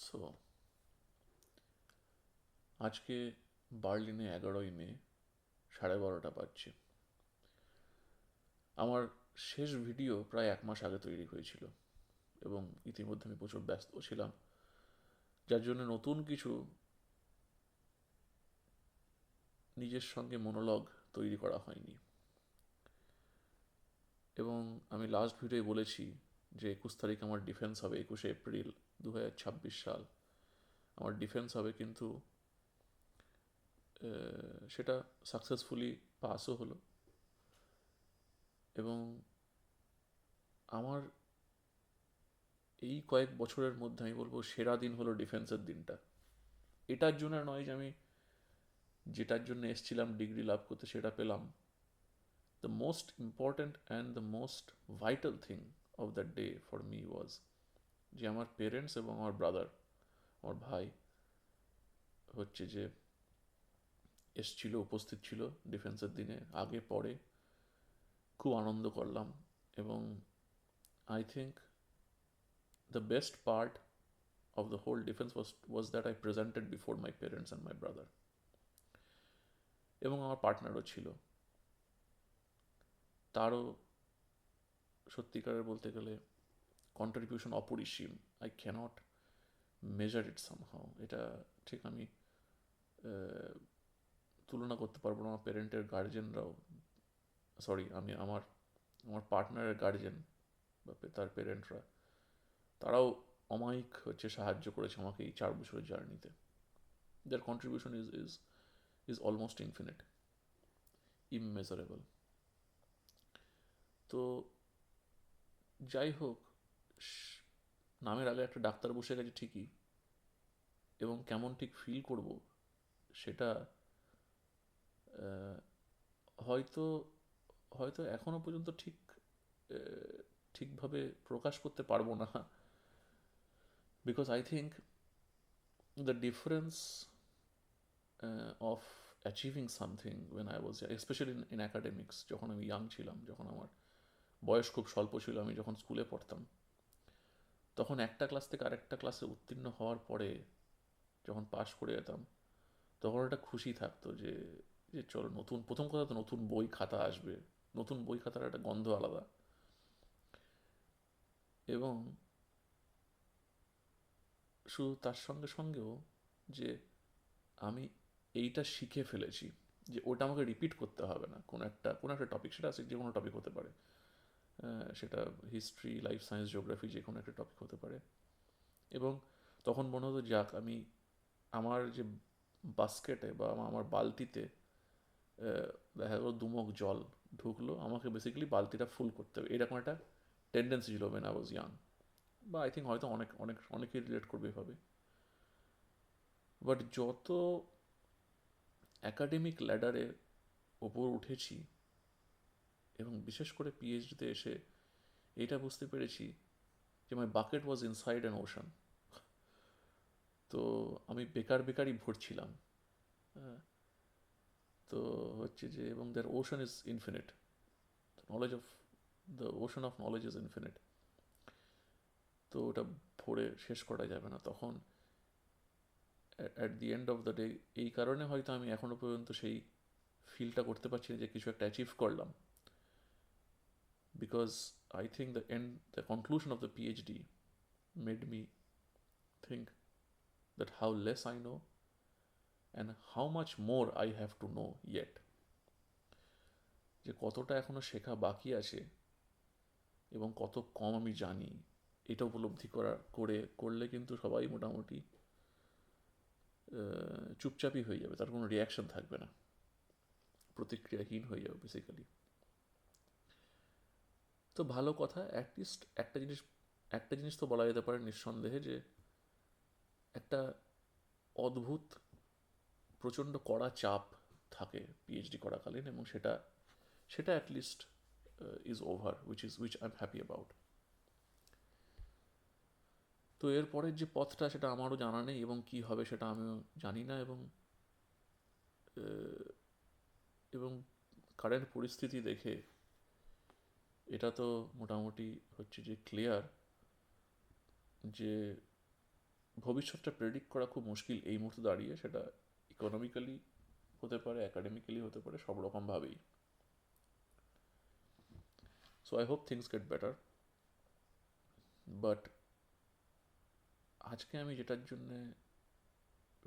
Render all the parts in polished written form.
So আজকে বার্লিনে 11ই মে 12:30 বাজছে। আমার শেষ ভিডিও প্রায় 1 মাস আগে তৈরি হয়েছিল এবং ইতিমধ্যে আমি প্রচুর ব্যস্ত ছিলাম, যার জন্য নতুন কিছু নিজের সঙ্গে মনোলগ তৈরি করা হয়নি। এবং আমি লাস্ট ভিডিওয় বলেছি যে 21 তারিখ আমার ডিফেন্স হবে, 21শে এপ্রিল 2026 সাল আমার ডিফেন্স হবে, কিন্তু সেটা সাকসেসফুলি পাসও হলো। এবং আমার এই কয়েক বছরের মধ্যে আমি বলবো সেরা দিন হলো ডিফেন্সের দিনটা। এটার জন্য নয় যে আমি যেটার জন্য এসছিলাম ডিগ্রি লাভ করতে সেটা পেলাম। The most important and the most vital thing of the day for me was যে আমার পেরেন্টস এবং আমার ব্রাদার, আমার ভাই হচ্ছে যে এসছিল, উপস্থিত ছিল ডিফেন্সের দিনে, আগে পরে খুব আনন্দ করলাম। এবং I think the best part of the whole defense was that I presented before my parents and my brother, এবং আমার পার্টনারও ছিল। তারও সত্যিকারের বলতে গেলে কন্ট্রিবিউশন অপরিসীম। I can't measure it somehow. এটা ঠিক আমি তুলনা করতে পারবো না। আমার প্যারেন্টের গার্জেনরাও, সরি, আমি আমার আমার পার্টনারের গার্জেন বা তার প্যারেন্টরা, তারাও অমায়িক হচ্ছে সাহায্য করেছে আমাকে এই 4 বছরের জার্নিতে। Their contribution is almost infinite, immeasurable. তো যাই হোক, নামের আগে একটা ডাক্তার বসে গেছে ঠিকই, এবং কেমন ঠিক ফিল করব সেটা হয়তো হয়তো এখনো পর্যন্ত ঠিকভাবে প্রকাশ করতে পারবো না, because I think the difference of achieving something when I was, specially in academics, যখন আমি ইয়াং ছিলাম, যখন আমার বয়স খুব স্বল্প ছিল, আমি যখন স্কুলে পড়তাম, তখন একটা ক্লাস থেকে আরেকটা ক্লাসে উত্তীর্ণ হওয়ার পরে যখন পাশ করে যেতাম, তখন একটা খুশি থাকতো যে যে চলো নতুন, প্রথম কথা তো নতুন বই খাতা আসবে, নতুন বই খাতার একটা গন্ধ আলাদা। এবং শুধু তার সঙ্গে সঙ্গেও যে আমি এইটা শিখে ফেলেছি, যে ওটা আমাকে রিপিট করতে হবে না। কোনো একটা টপিক, সেটা যে কোনো টপিক হতে পারে, সেটা হিস্ট্রি, লাইফ সায়েন্স, জিওগ্রাফি, যে কোনো একটা টপিক হতে পারে। এবং তখন মনে হতো যাক, আমি আমার যে বাস্কেটে বা আমার বালতিতে দেখা গেলো 2 মগ জল ঢুকলো, আমাকে বেসিক্যালি বালতিটা ফুল করতে হবে, এরকম একটা টেন্ডেন্সি ছিল ওয়েন আই ওয়াজ ইয়াং। বা আই থিঙ্ক হয়তো অনেক অনেক অনেকেই রিলেট করবে এভাবে। বাট যত অ্যাকাডেমিক ল্যাডারে ওপর উঠেছি, এবং বিশেষ করে পিএইচডিতে এসে এটা বুঝতে পেরেছি যে my bucket was inside an ocean. তো আমি বেকার বেকারই ভরছিলাম। হ্যাঁ, তো হচ্ছে যে, এবং their ocean is infinite, knowledge of the ocean of knowledge is infinite. তো ওটা ভরে শেষ করা যাবে না তখন। At the end of the day, এই কারণে হয়তো আমি এখনো পর্যন্ত সেই ফিলটা করতে পারছি না যে কিছু একটা অ্যাচিভ করলাম, because I think the conclusion of the PhD made me think that how less I know and how much more I have to know yet, যে কতটা এখনো শেখা বাকি আছে এবং কত কম আমি জানি। এটা উপলব্ধি করলে কিন্তু সবাই মোটামুটি চুপচাপই হয়ে যাবে, তার কোনো রিয়াকশন থাকবে না, প্রতিক্রিয়াহীন হয়ে যাবে বেসিক্যালি। তো ভালো কথা, অ্যাটলিস্ট একটা জিনিস তো বলা যেতে পারে নিঃসন্দেহে, যে একটা অদ্ভুত প্রচণ্ড কড়া চাপ থাকে পিএইচডি করাকালীন, এবং সেটা সেটা at least is over, which I am happy about. তো এরপরের যে পথটা সেটা আমারও জানা নেই, এবং কি হবে সেটা আমিও জানি না। এবং কারেন্ট পরিস্থিতি দেখে এটা তো মোটামুটি হচ্ছে যে ক্লিয়ার যে ভবিষ্যৎটা প্রেডিক্ট করা খুব মুশকিল এই মুহূর্তে দাঁড়িয়ে, সেটা ইকোনমিক্যালি হতে পারে, অ্যাকাডেমিক্যালি হতে পারে, সব রকমভাবেই। So I hope things get better. But আজকে আমি যেটার জন্যে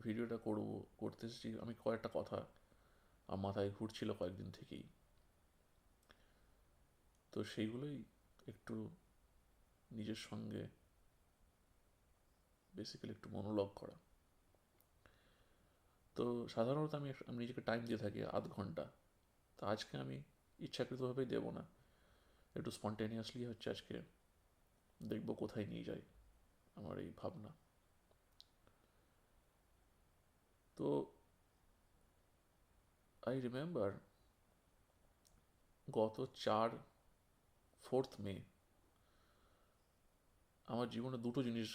ভিডিওটা করতে এসেছি, আমি কয়েকটা কথা আমার মাথায় ঘুরছিল কয়েকদিন থেকেই, তো সেইগুলোই একটু নিজের সঙ্গে বেসিক্যালি একটু মনোলগ করা। তো সাধারণত আমি নিজেকে টাইম দিয়ে থাকি 0.5 ঘন্টা। তো আজকে আমি ইচ্ছাকৃতভাবেই দেবো না, একটু স্পন্টেনিয়াসলি হচ্ছে আজকে দেখবো কোথায় নিয়ে যায় আমার এই ভাবনা। তো আই রিমেম্বার গত 4th মে আমার জীবনে দুটো জিনিস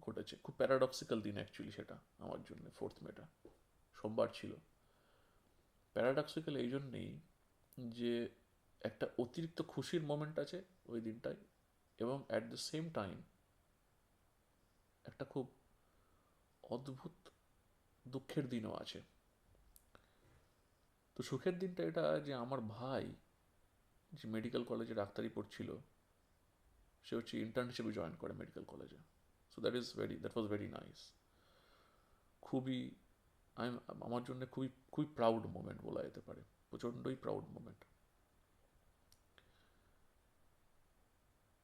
ঘটেছে, খুব প্যারাডক্সিক্যাল দিন অ্যাকচুয়ালি সেটা আমার জন্য। 4th মেটা সোমবার ছিল। প্যারাডক্সিক্যাল এই জন্যেই যে একটা অতিরিক্ত খুশির মোমেন্ট আছে ওই দিনটায়, এবং অ্যাট দ্য সেম টাইম একটা খুব অদ্ভুত দুঃখের দিনও আছে। তো সুখের দিনটা এটা যে আমার ভাই যে মেডিকেল কলেজে ডাক্তারি পড়ছিল, সে হচ্ছে ইন্টার্ন হিসেবে জয়েন করে মেডিকেল কলেজে। So that was very nice. খুবই আমি আমার জন্য খুবই খুবই প্রাউড মোমেন্ট বলা যেতে পারে, প্রচণ্ডই প্রাউড মোমেন্ট।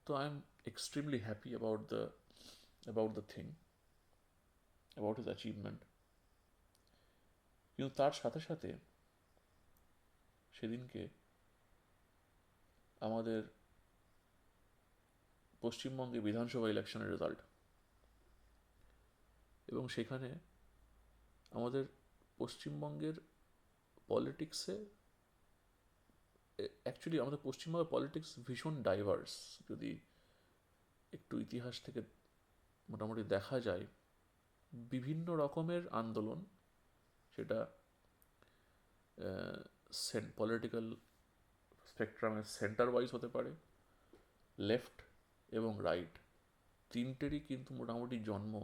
তো I am extremely happy about the thing, about his achievement. কিন্তু তার সাথে সাথে সেদিনকে আমাদের পশ্চিমবঙ্গে বিধানসভা ইলেকশনের রেজাল্ট, এবং সেখানে আমাদের পশ্চিমবঙ্গের পলিটিক্সে, অ্যাকচুয়ালি আমাদের পশ্চিমবঙ্গের পলিটিক্স ভীষণ ডাইভার্স। যদি একটু ইতিহাস থেকে মোটামুটি দেখা যায়, বিভিন্ন রকমের আন্দোলন, সেটা পলিটিক্যাল স্পেকট্রামের সেন্টার ওয়াইজ হতে পারে, লেফট এবং রাইট তিনটেরই কিন্তু মোটামুটি জন্ম,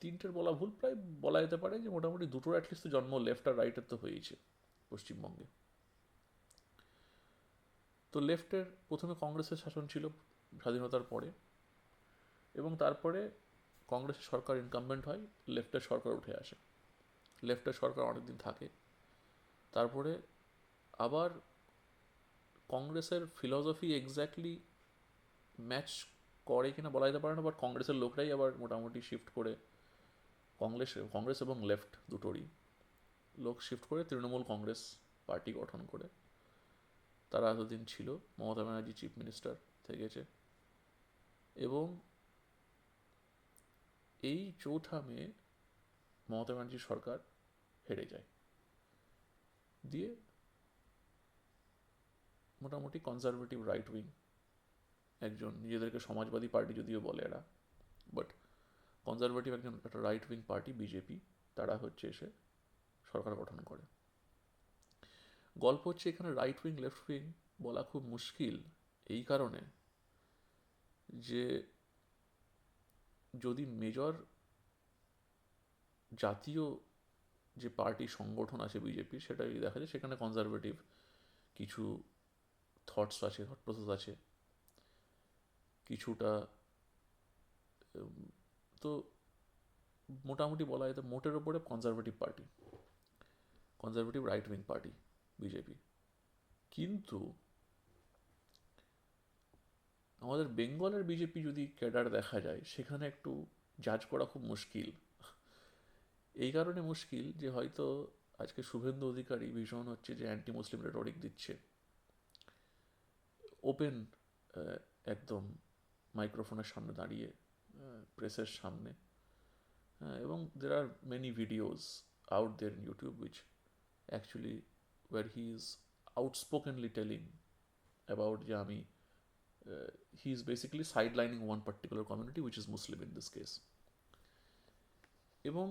তিনটের বলা ভুল, প্রায় বলা যেতে পারে যে মোটামুটি দুটোর অ্যাটলিস্ট জন্ম লেফট আর রাইটের তো হয়েছে পশ্চিমবঙ্গে। তো লেফটের প্রথমে কংগ্রেসের শাসন ছিল স্বাধীনতার পরে, এবং তারপরে কংগ্রেসের সরকার ইনকামবেন্ট হয়, লেফটের সরকার উঠে আসে, লেফটের সরকার অনেকদিন থাকে। তারপরে আবার কংগ্রেসের ফিলসফি এক্স্যাক্টলি ম্যাচ করে কিনা বলা যেতে পারে না, বাট কংগ্রেসের লোকরাই আবার মোটামুটি শিফট করে, কংগ্রেস এবং লেফট দুটোরই লোক শিফট করে তৃণমূল কংগ্রেস পার্টি গঠন করে। তারা এতদিন ছিল, মমতা ব্যানার্জি চিফ মিনিস্টার থেকেছে, এবং এই 4 মে মমতা ব্যানার্জির সরকার হেরে যায়, দিয়ে মোটামুটি কনজারভেটিভ রাইট উইং একজন, নিজেদেরকে সমাজবাদী পার্টি যদিও বলে এরা, বাট কনজারভেটিভ একটা রাইট উইং পার্টি বিজেপি, তারা হচ্ছে এসে সরকার গঠন করে। গল্প হচ্ছে এখানে রাইট উইং লেফট উইং বলা খুব মুশকিল এই কারণে যে যদি মেজর জাতীয় যে পার্টি সংগঠন আছে বিজেপি, সেটা যদি দেখা যায় সেখানে কনজারভেটিভ কিছু থটস আছে, থট প্রসেস আছে কিছুটা, তো মোটামুটি বলা যেত মোটের ওপরে conservative party, conservative right wing party BJP. কিন্তু আমাদের বেঙ্গলের বিজেপি যদি ক্যাডার দেখা যায়, সেখানে একটু জাজ করা খুব মুশকিল। এই কারণে মুশকিল যে হয়তো আজকে শুভেন্দু অধিকারী ভীষণ হচ্ছে যে অ্যান্টি মুসলিম রেটরিক দিচ্ছে, ওপেন একদম মাইক্রোফোনের সামনে দাঁড়িয়ে, প্রেসের সামনে, এবং there are many videos out there in YouTube which actually where he is outspokenly telling about যে আমি he is basically sidelining one particular community which is Muslim in this case. এবং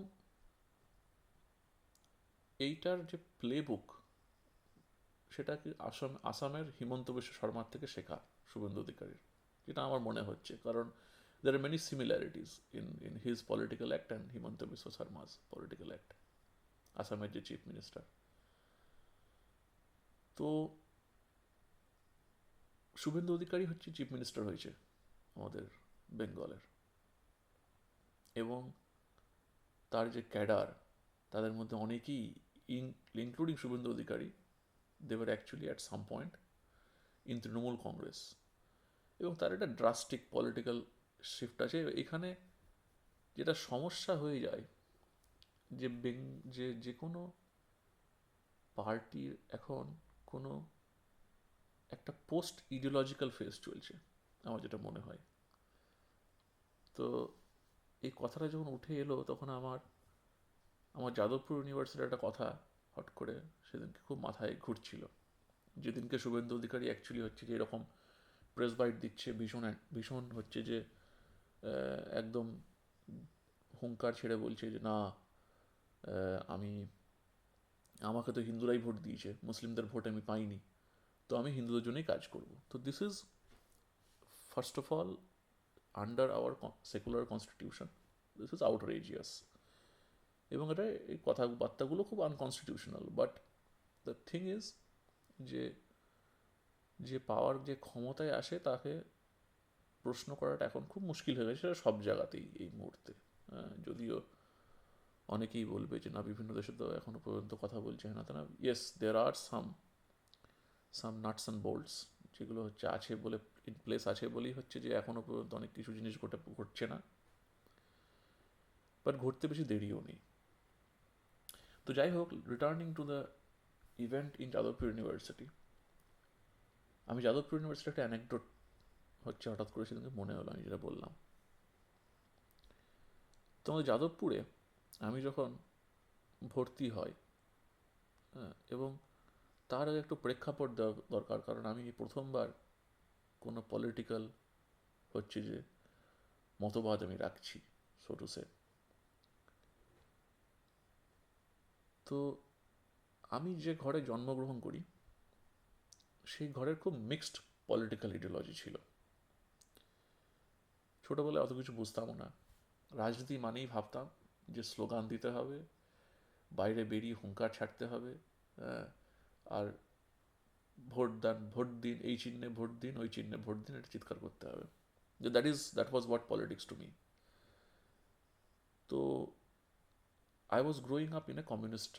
এইটার যে প্লেবুক, সেটা কি আসামের হিমন্ত বিশ্ব শর্মার থেকে শেখা শুভেন্দু অধিকারীর, যেটা আমার মনে হচ্ছে। কারণ There are many similarities in his political act and Himanta Biswa Sarma's political act. আসামের যে চিফ মিনিস্টার, তো শুভেন্দু অধিকারী হচ্ছে চিফ মিনিস্টার হয়েছে আমাদের বেঙ্গলের, এবং তার যে ক্যাডার, তাদের মধ্যে অনেকেই, ইনক্লুডিং Suvendu Adhikari, they were actually at some point in Trinamool Congress, এবং তার একটা ড্রাস্টিক পলিটিক্যাল শিফট আছে এখানে। যেটা সমস্যা হয়ে যায় যে যে কোনো পার্টির এখন কোনো একটা পোস্ট ইডিওলজিক্যাল ফেজ চলছে, আমার যেটা মনে হয়। তো এই কথাটা যখন উঠে এলো, তখন আমার যাদবপুর ইউনিভার্সিটির একটা কথা হট করে সেদিনকে খুব মাথায় ঘুরছিল। যেদিনকে শুভেন্দু অধিকারী অ্যাকচুয়ালি হচ্ছে যে এরকম প্রেস বাইট দিচ্ছে, ভীষণ ভীষণ হচ্ছে যে একদম হুঙ্কার ছেড়ে বলছে যে না, আমি, আমাকে তো হিন্দুরাই ভোট দিয়েছে, মুসলিমদের ভোট আমি পাইনি, তো আমি হিন্দুদের জন্যই কাজ করব। তো this is first of all under hour secular constitution, this is outrageous, এবং এটা এই কথাবার্তাগুলো খুব unconstitutional. But the thing is যে যে পাওয়ার, যে ক্ষমতায় আসে, তাকে প্রশ্ন করাটা এখন খুব মুশকিল হয়ে গেছে, সেটা সব জায়গাতেই এই মুহূর্তে। যদিও অনেকেই বলবে যে না, বিভিন্ন দেশে তো এখনো পর্যন্ত কথা বলছে না, তা না। Yes, there are some nuts and bolts, যেগুলো হচ্ছে আছে বলে, ইন প্লেস আছে বলেই হচ্ছে যে এখনো পর্যন্ত অনেক কিছু জিনিস ঘটছে না, বাট ঘটতে বেশি দেরিও নেই। তো যাই হোক, returning to the event in Jadavpur university, আমি যাদবপুর ইউনিভার্সিটি একটা অ্যানেকডোট হচ্ছে হঠাৎ করে সেদিনকে মনে হলো, আমি যেটা বললাম। তো আমাদের যাদবপুরে আমি যখন ভর্তি হয়, হ্যাঁ, এবং তার আগে একটু প্রেক্ষাপট দেওয়া দরকার, কারণ আমি প্রথমবার কোনো পলিটিক্যাল হচ্ছে যে মতবাদ আমি রাখছি, সো টু সে। তো আমি যে ঘরে জন্মগ্রহণ করি, সেই ঘরের খুব মিক্সড পলিটিক্যাল ইডিওলজি ছিল। ছোটোবেলায় অত কিছু বুঝতামও না, রাজনীতি মানেই ভাবতাম যে স্লোগান দিতে হবে, বাইরে বেরিয়ে হুঙ্কার ছাড়তে হবে, আর ভোট দিন, এই চিহ্নে ভোট দিন, ওই চিহ্নে ভোট দিন, এটা চিৎকার করতে হবে। That was what politics to me. তো I was growing up in a communist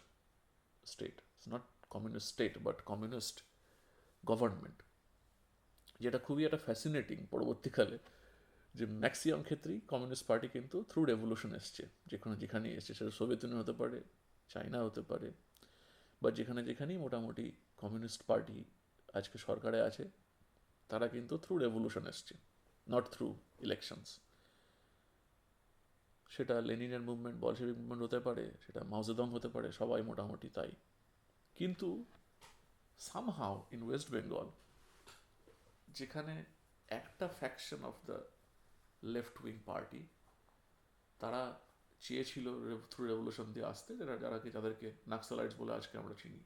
state, not communist state but communist government, যেটা খুবই একটা ফ্যাসিনেটিং পরবর্তীকালে, যে ম্যাক্সিমাম ক্ষেত্রেই কমিউনিস্ট পার্টি কিন্তু থ্রু রেভলিউশন এসছে, যেখানেই এসছে, সেটা সোভিয়েত ইউনিয়ন হতে পারে, চায়না হতে পারে, বা যেখানেই মোটামুটি কমিউনিস্ট পার্টি আজকে সরকারে আছে, তারা কিন্তু থ্রু রেভলিউশন এসছে, নট থ্রু ইলেকশনস। সেটা লেনিনের মুভমেন্ট, বলশেভিক মুভমেন্ট হতে পারে, সেটা মাওজেদং হতে পারে, সবাই মোটামুটি তাই। কিন্তু সামহাউ ইন ওয়েস্ট বেঙ্গল, যেখানে একটা faction of the left wing party, তারা চেয়েছিল থ্রু রেভলিউশন দিয়ে আসতে, যাদেরকে নাক্সালাইটস বলে আজকে আমরা চিনি,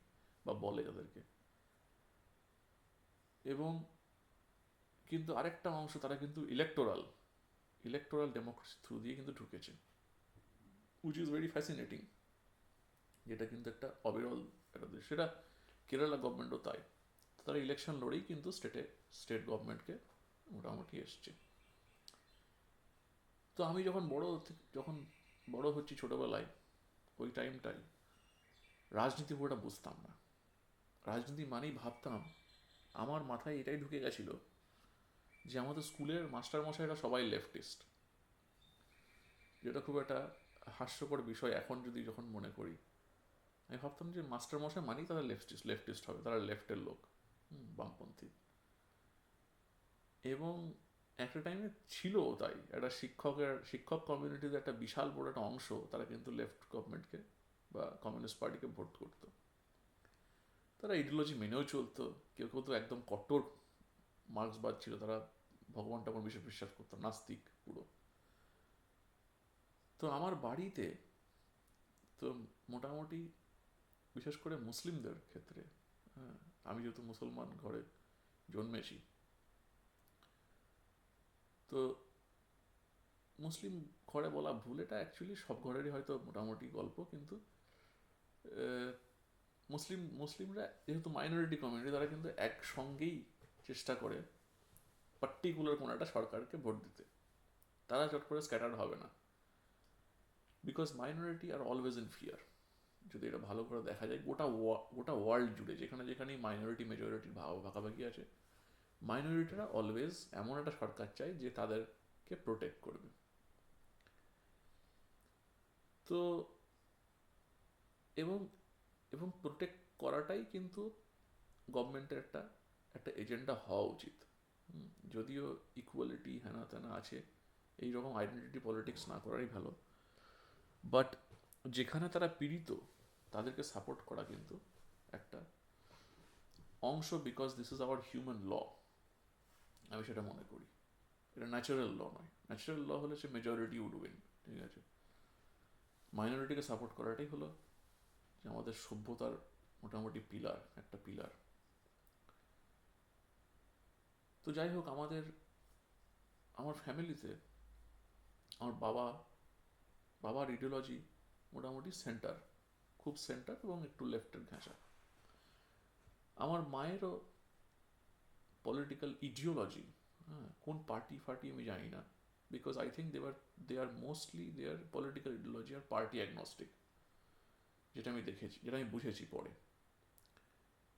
বা বলে যাদেরকে। এবং কিন্তু আরেকটা অংশ, তারা কিন্তু ইলেকটোরাল ডেমোক্রেসি থ্রু দিয়ে কিন্তু ঢুকেছে, উইচ ইজ ভেরি ফ্যাসিনেটিং, যেটা কিন্তু একটা অবিরল একটা দেশ। সেটা কেরালা গভর্নমেন্টও তাই, তারা ইলেকশন লড়েই কিন্তু স্টেট গভর্নমেন্টকে মোটামুটি এসছে। তো আমি যখন বড় হচ্ছি ছোটবেলায়, ওই টাইমটাই রাজনীতি পুরোটা বুঝতাম না। রাজনীতি মানেই ভাবতাম, আমার মাথায় এটাই ঢুকে গেছিল যে আমাদের স্কুলের মাস্টারমশাইরা সবাই লেফটিস্ট, যেটা খুব একটা হাস্যকর বিষয় এখন যখন মনে করি। আমি ভাবতাম যে মাস্টারমশাই মানেই তারা লেফটিস্ট হবে, তারা লেফটের লোক, বামপন্থী। এবং একটা টাইমে ছিল তাই, একটা শিক্ষক কমিউনিটির একটা বিশাল বড় একটা অংশ, তারা কিন্তু লেফট গভর্নমেন্টকে বা কমিউনিস্ট পার্টিকে ভোট করতো। তারা আইডিওলজি মেনেও চলতো, কেউ কেউ তো একদম কট্টর মার্ক্সবাদ ছিল, তারা ভগবান টগবান বিশ্বাস করতো, নাস্তিক পুরো। তো আমার বাড়িতে তো মোটামুটি, বিশেষ করে মুসলিমদের ক্ষেত্রে, হ্যাঁ, আমি যেহেতু মুসলমান ঘরে জন্মেছি, তো মুসলিম ঘরে বলা ভুল, এটা অ্যাকচুয়ালি সব ঘরেরই হয়তো মোটামুটি গল্প, কিন্তু মুসলিমরা যেহেতু মাইনরিটি কমিউনিটি, তারা কিন্তু একসঙ্গেই চেষ্টা করে পার্টিকুলার কোনো একটা সরকারকে ভোট দিতে। তারা চট করে স্ক্যাটার হবে না, because minority are always in fear. যদি এটা ভালো করে দেখা যায়, গোটা ওয়ার্ল্ড জুড়ে যেখানে যেখানেই মাইনরিটি মেজরিটির ভাগাভাগি আছে, মাইনরিটিরা অলওয়েজ এমন একটা সরকার চায় যে তাদেরকে প্রোটেক্ট করবে। তো এবং এবং প্রোটেক্ট করাটাই কিন্তু গভর্নমেন্টের একটা একটা এজেন্ডা হওয়া উচিত। যদিও ইকুয়ালিটি হ্যানা ত্যানা আছে, এইরকম আইডেন্টিটি পলিটিক্স না করাই ভালো, বাট যেখানে তারা পীড়িত তাদেরকে সাপোর্ট করা কিন্তু একটা অংশ, because this is our human law. আমি সেটা মনে করি, এটা ন্যাচারাল ল নয়। ন্যাচারাল ল হলে সে মেজরিটি উড উইন, ঠিক আছে। মাইনরিটিকে সাপোর্ট করাটাই হলো যে আমাদের সভ্যতার মোটামুটি পিলার, একটা পিলার। তো যাই হোক, আমার ফ্যামিলিতে আমার বাবার ইডিওলজি মোটামুটি সেন্টার, খুব সেন্টার এবং একটু লেফটের ঘেঁষা। আমার মায়েরও পলিটিক্যাল ইডিওলজি, হ্যাঁ, কোন পার্টি ফার্টি আমি জানি না, because I think they are mostly their political ideology are party agnostic, যেটা আমি দেখেছি, যেটা আমি বুঝেছি পরে।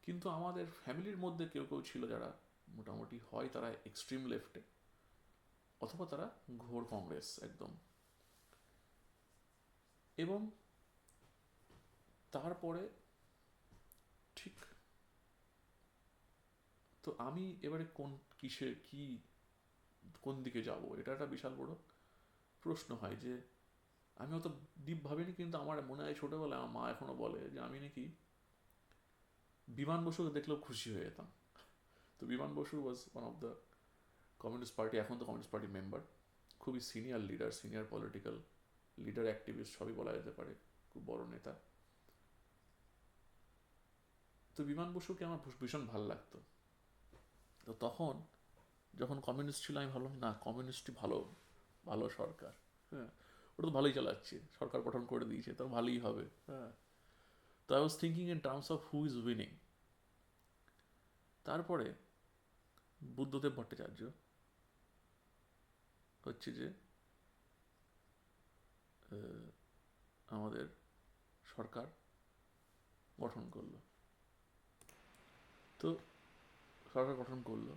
কিন্তু আমাদের ফ্যামিলির মধ্যে কেউ কেউ ছিল যারা মোটামুটি হয় তারা এক্সট্রিম লেফটে, অথবা তারা ঘোর কংগ্রেস একদম। এবং তারপরে ঠিক, তো আমি এবারে কোন দিকে যাব, এটা একটা বিশাল বড় প্রশ্ন হয়। যে আমি অত ডিপ ভাবিনি, কিন্তু আমার মনে হয় ছোটবেলায় আমার মা এখনো বলে যে আমি নাকি বিমান বসুকে দেখলেও খুশি হয়ে যেতাম। তো Biman Basu was one of the communist party, এখন তো কমিউনিস্ট পার্টি মেম্বার, খুবই senior leader, senior political leader, activist সবই বলা যেতে পারে, খুব বড় নেতা। তো বিমান বসুকে আমার ভীষণ ভালো লাগতো। তো তখন যখন কমিউনিস্ট ছিল, আমি ভাবলাম না, কমিউনিস্টই ভালো, ভালো সরকার, হ্যাঁ, ওটা তো ভালোই চালাচ্ছে, সরকার গঠন করে দিয়েছে, তো ভালোই হবে, হ্যাঁ। তো I was thinking in terms of who is winning. তারপরে বুদ্ধদেব ভট্টাচার্য হচ্ছে যে আমাদের সরকার গঠন করলো। তো সরকার গঠন করলো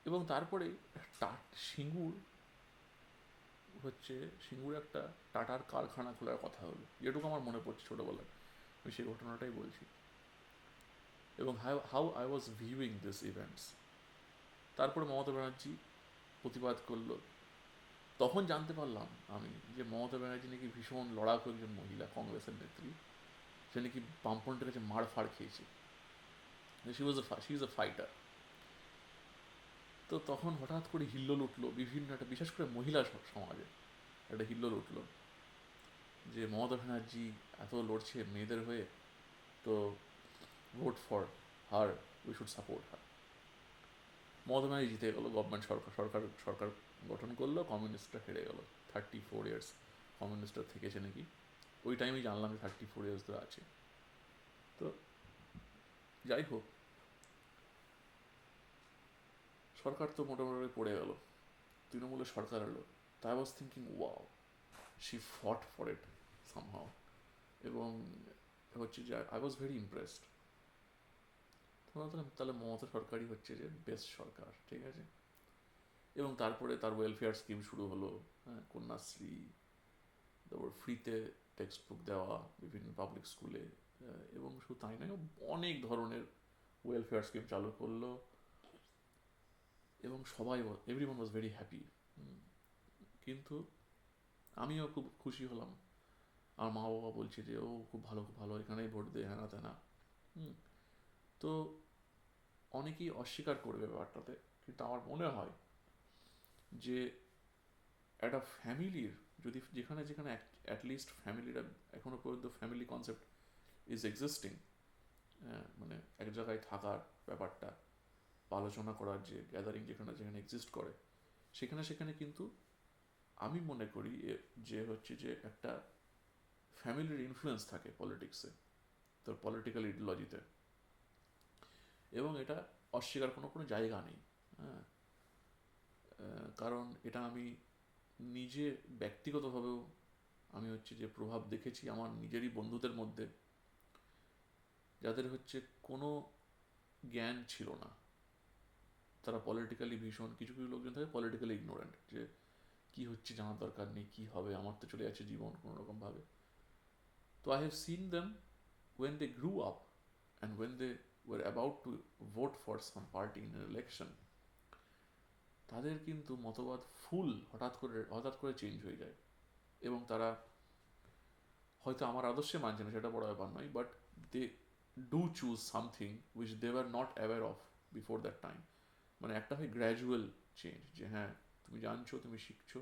এবং তারপরে সিঙ্গুর সিঙ্গুর একটা টাটার কারখানা খোলার কথা হলো, যেটুকু আমার মনে পড়ছে ছোটোবেলায়, আমি সেই ঘটনাটাই বলছি। এবং how I was viewing this events. তারপরে মমতা ব্যানার্জি প্রতিবাদ করলো। তখন জানতে পারলাম আমি যে মমতা ব্যানার্জি নাকি ভীষণ লড়াকু একজন মহিলা, কংগ্রেসের নেত্রী, সে নাকি বামপন্থের কাছে মার ফাড় খেয়েছে, শি ইজ এ ফাইটার। তো তখন হঠাৎ করে হিল্লোল উঠলো বিভিন্ন একটা, বিশেষ করে মহিলা সমাজে একটা হিল্লোল উঠলো যে মমতা ব্যানার্জি এত লড়ছে মেয়েদের হয়ে, তো vote for her, we should support her. Mamata Banerjee জিতে গেলো, গভর্নমেন্ট সরকার গঠন করলো, কমিউনিস্টরা হেরে গেল। 34 ইয়ার্স কমিউনিস্টরা থেকেছে নাকি, ওই টাইমেই জানলাম যে 34 ইয়ার্স ধরে আছে। তো যাই হোক, সরকার তো মোটামুটি পড়ে গেল, তৃণমূলের সরকার এলো। তাই was thinking, wow, she fought for it somehow. এবং হচ্ছে যে আই ওয়াজ ভেরি ইমপ্রেসড। তাহলে মমতা সরকারই হচ্ছে যে বেস্ট সরকার, ঠিক আছে। এবং তারপরে তার ওয়েলফেয়ার স্কিম শুরু হলো, হ্যাঁ, কন্যাশ্রী, তারপর ফ্রিতে টেক্সট বুক দেওয়া বিভিন্ন পাবলিক স্কুলে, এবং শুধু তাই নয়, অনেক ধরনের ওয়েলফেয়ার স্কিম চালু করলো। এবং এভরিওয়ান ওয়াজ ভেরি হ্যাপি। কিন্তু আমিও খুব খুশি হলাম। আমার মা বাবা বলছে যে ও খুব ভালো, খুব ভালো, এখানেই ভোট দে, হ্যানা তেনা। তো অনেকেই অস্বীকার করবে ব্যাপারটাতে, কিন্তু আমার মনে হয় যে একটা ফ্যামিলির, যদি যেখানে যেখানে অ্যাটলিস্ট ফ্যামিলিটা এখনো পর্যন্ত ফ্যামিলি কনসেপ্ট ইজ এক্সিস্টিং, মানে এক জায়গায় থাকার ব্যাপারটা, আলোচনা করার যে গ্যাদারিং যেখানে যেখানে এক্সিস্ট করে, সেখানে সেখানে কিন্তু আমি মনে করি যে হচ্ছে যে একটা ফ্যামিলির ইনফ্লুয়েন্স থাকে পলিটিক্সে, তোর পলিটিক্যাল ইডিওলজিতে, এবং এটা অস্বীকার কোনো কোনো জায়গা নেই। হ্যাঁ, কারণ এটা আমি নিজে ব্যক্তিগতভাবেও আমি হচ্ছে যে প্রভাব দেখেছি আমার নিজেরই বন্ধুদের মধ্যে, যাদের হচ্ছে কোনো জ্ঞান ছিল না, তারা পলিটিক্যালি ভীষণ, কিছু কিছু লোকজন থাকে পলিটিক্যালি ইগনোরেন্ট, যে কি হচ্ছে জানার দরকার নেই, কি হবে, আমার তো চলে যাচ্ছে জীবন কোনো রকম ভাবে। তো I have scene them when they grew up and when they were about to vote for some party in an election, তাদের কিন্তু মতবাদ হঠাৎ করে চেঞ্জ হয়ে যায়, এবং তারা হয়তো আমার আদর্শে মানছে না, সেটা বড় ব্যাপার নয়, but they do choose something which they are not aware of before that time. মানে একটা হয় গ্র্যাজুয়াল চেঞ্জ, যে হ্যাঁ তুমি জানছো, তুমি শিখছো,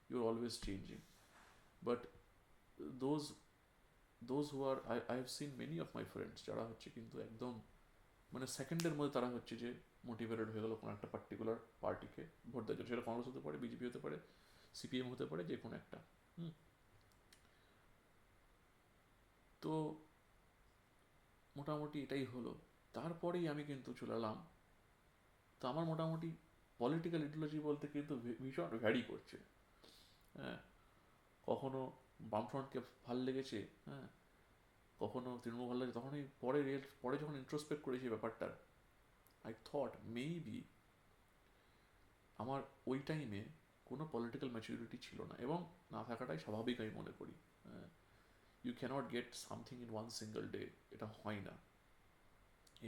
you are always changing, but those those who are, I have seen many of my friends যারা হচ্ছে কিন্তু একদম মানে সেকেন্ডের মধ্যে তারা হচ্ছে যে মোটিভেটেড হয়ে গেল কোনো একটা পার্টিকুলার পার্টিকে ভোট দেওয়ার জন্য, সেটা কংগ্রেস হতে পারে, বিজেপি হতে পারে, সিপিএম হতে পারে, যে কোনো একটা। হুম। তো মোটামুটি এটাই হলো। তারপরেই আমি কিন্তু চলে এলাম, তো আমার মোটামুটি পলিটিক্যাল ইডিওলজি বলতে কিন্তু ভীষণ ভ্যারি করছে। হ্যাঁ, কখনো বামফ্রন্টকে ভাল লেগেছে, হ্যাঁ, কখনো তৃণমূল ভালো লাগে, তখন এই পরে যখন ইন্ট্রোস্পেক্ট করেছি ব্যাপারটা, আই থট মেবি আমার ওই টাইমে কোনো পলিটিক্যাল ম্যাচুরিটি ছিল না, এবং না থাকাটাই স্বাভাবিক আমি মনে করি। You can't get something in one single day, এটা হয় না,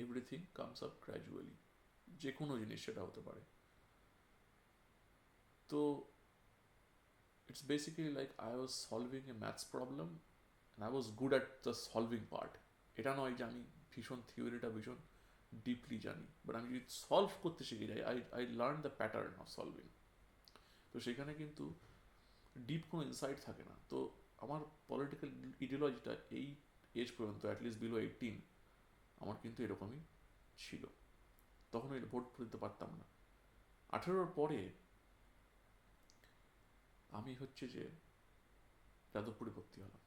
এভরিথিং কামস আপ গ্র্যাজুয়ালি, যে কোনো জিনিস সেটা হতে পারে। তো it's basically like I was solving A maths problem and I was good at the solving part. এটা নয় যে আমি ভীষণ থিওরিটা ভীষণ ডিপলি জানি, বাট আমি যদি সলভ করতে শিখে যাই, I learn the pattern of solving. তো সেখানে কিন্তু ডিপ কোনো ইনসাইট থাকে না। তো আমার পলিটিক্যাল ইডিওলজিটা এই এজ পর্যন্ত, অ্যাটলিস্ট বিলো 18, আমার কিন্তু এরকমই ছিল। তখন ওই ভোট দিতে পারতাম না। 18-র পরে আমি হচ্ছে যে যাদবপুরে ভর্তি হলাম।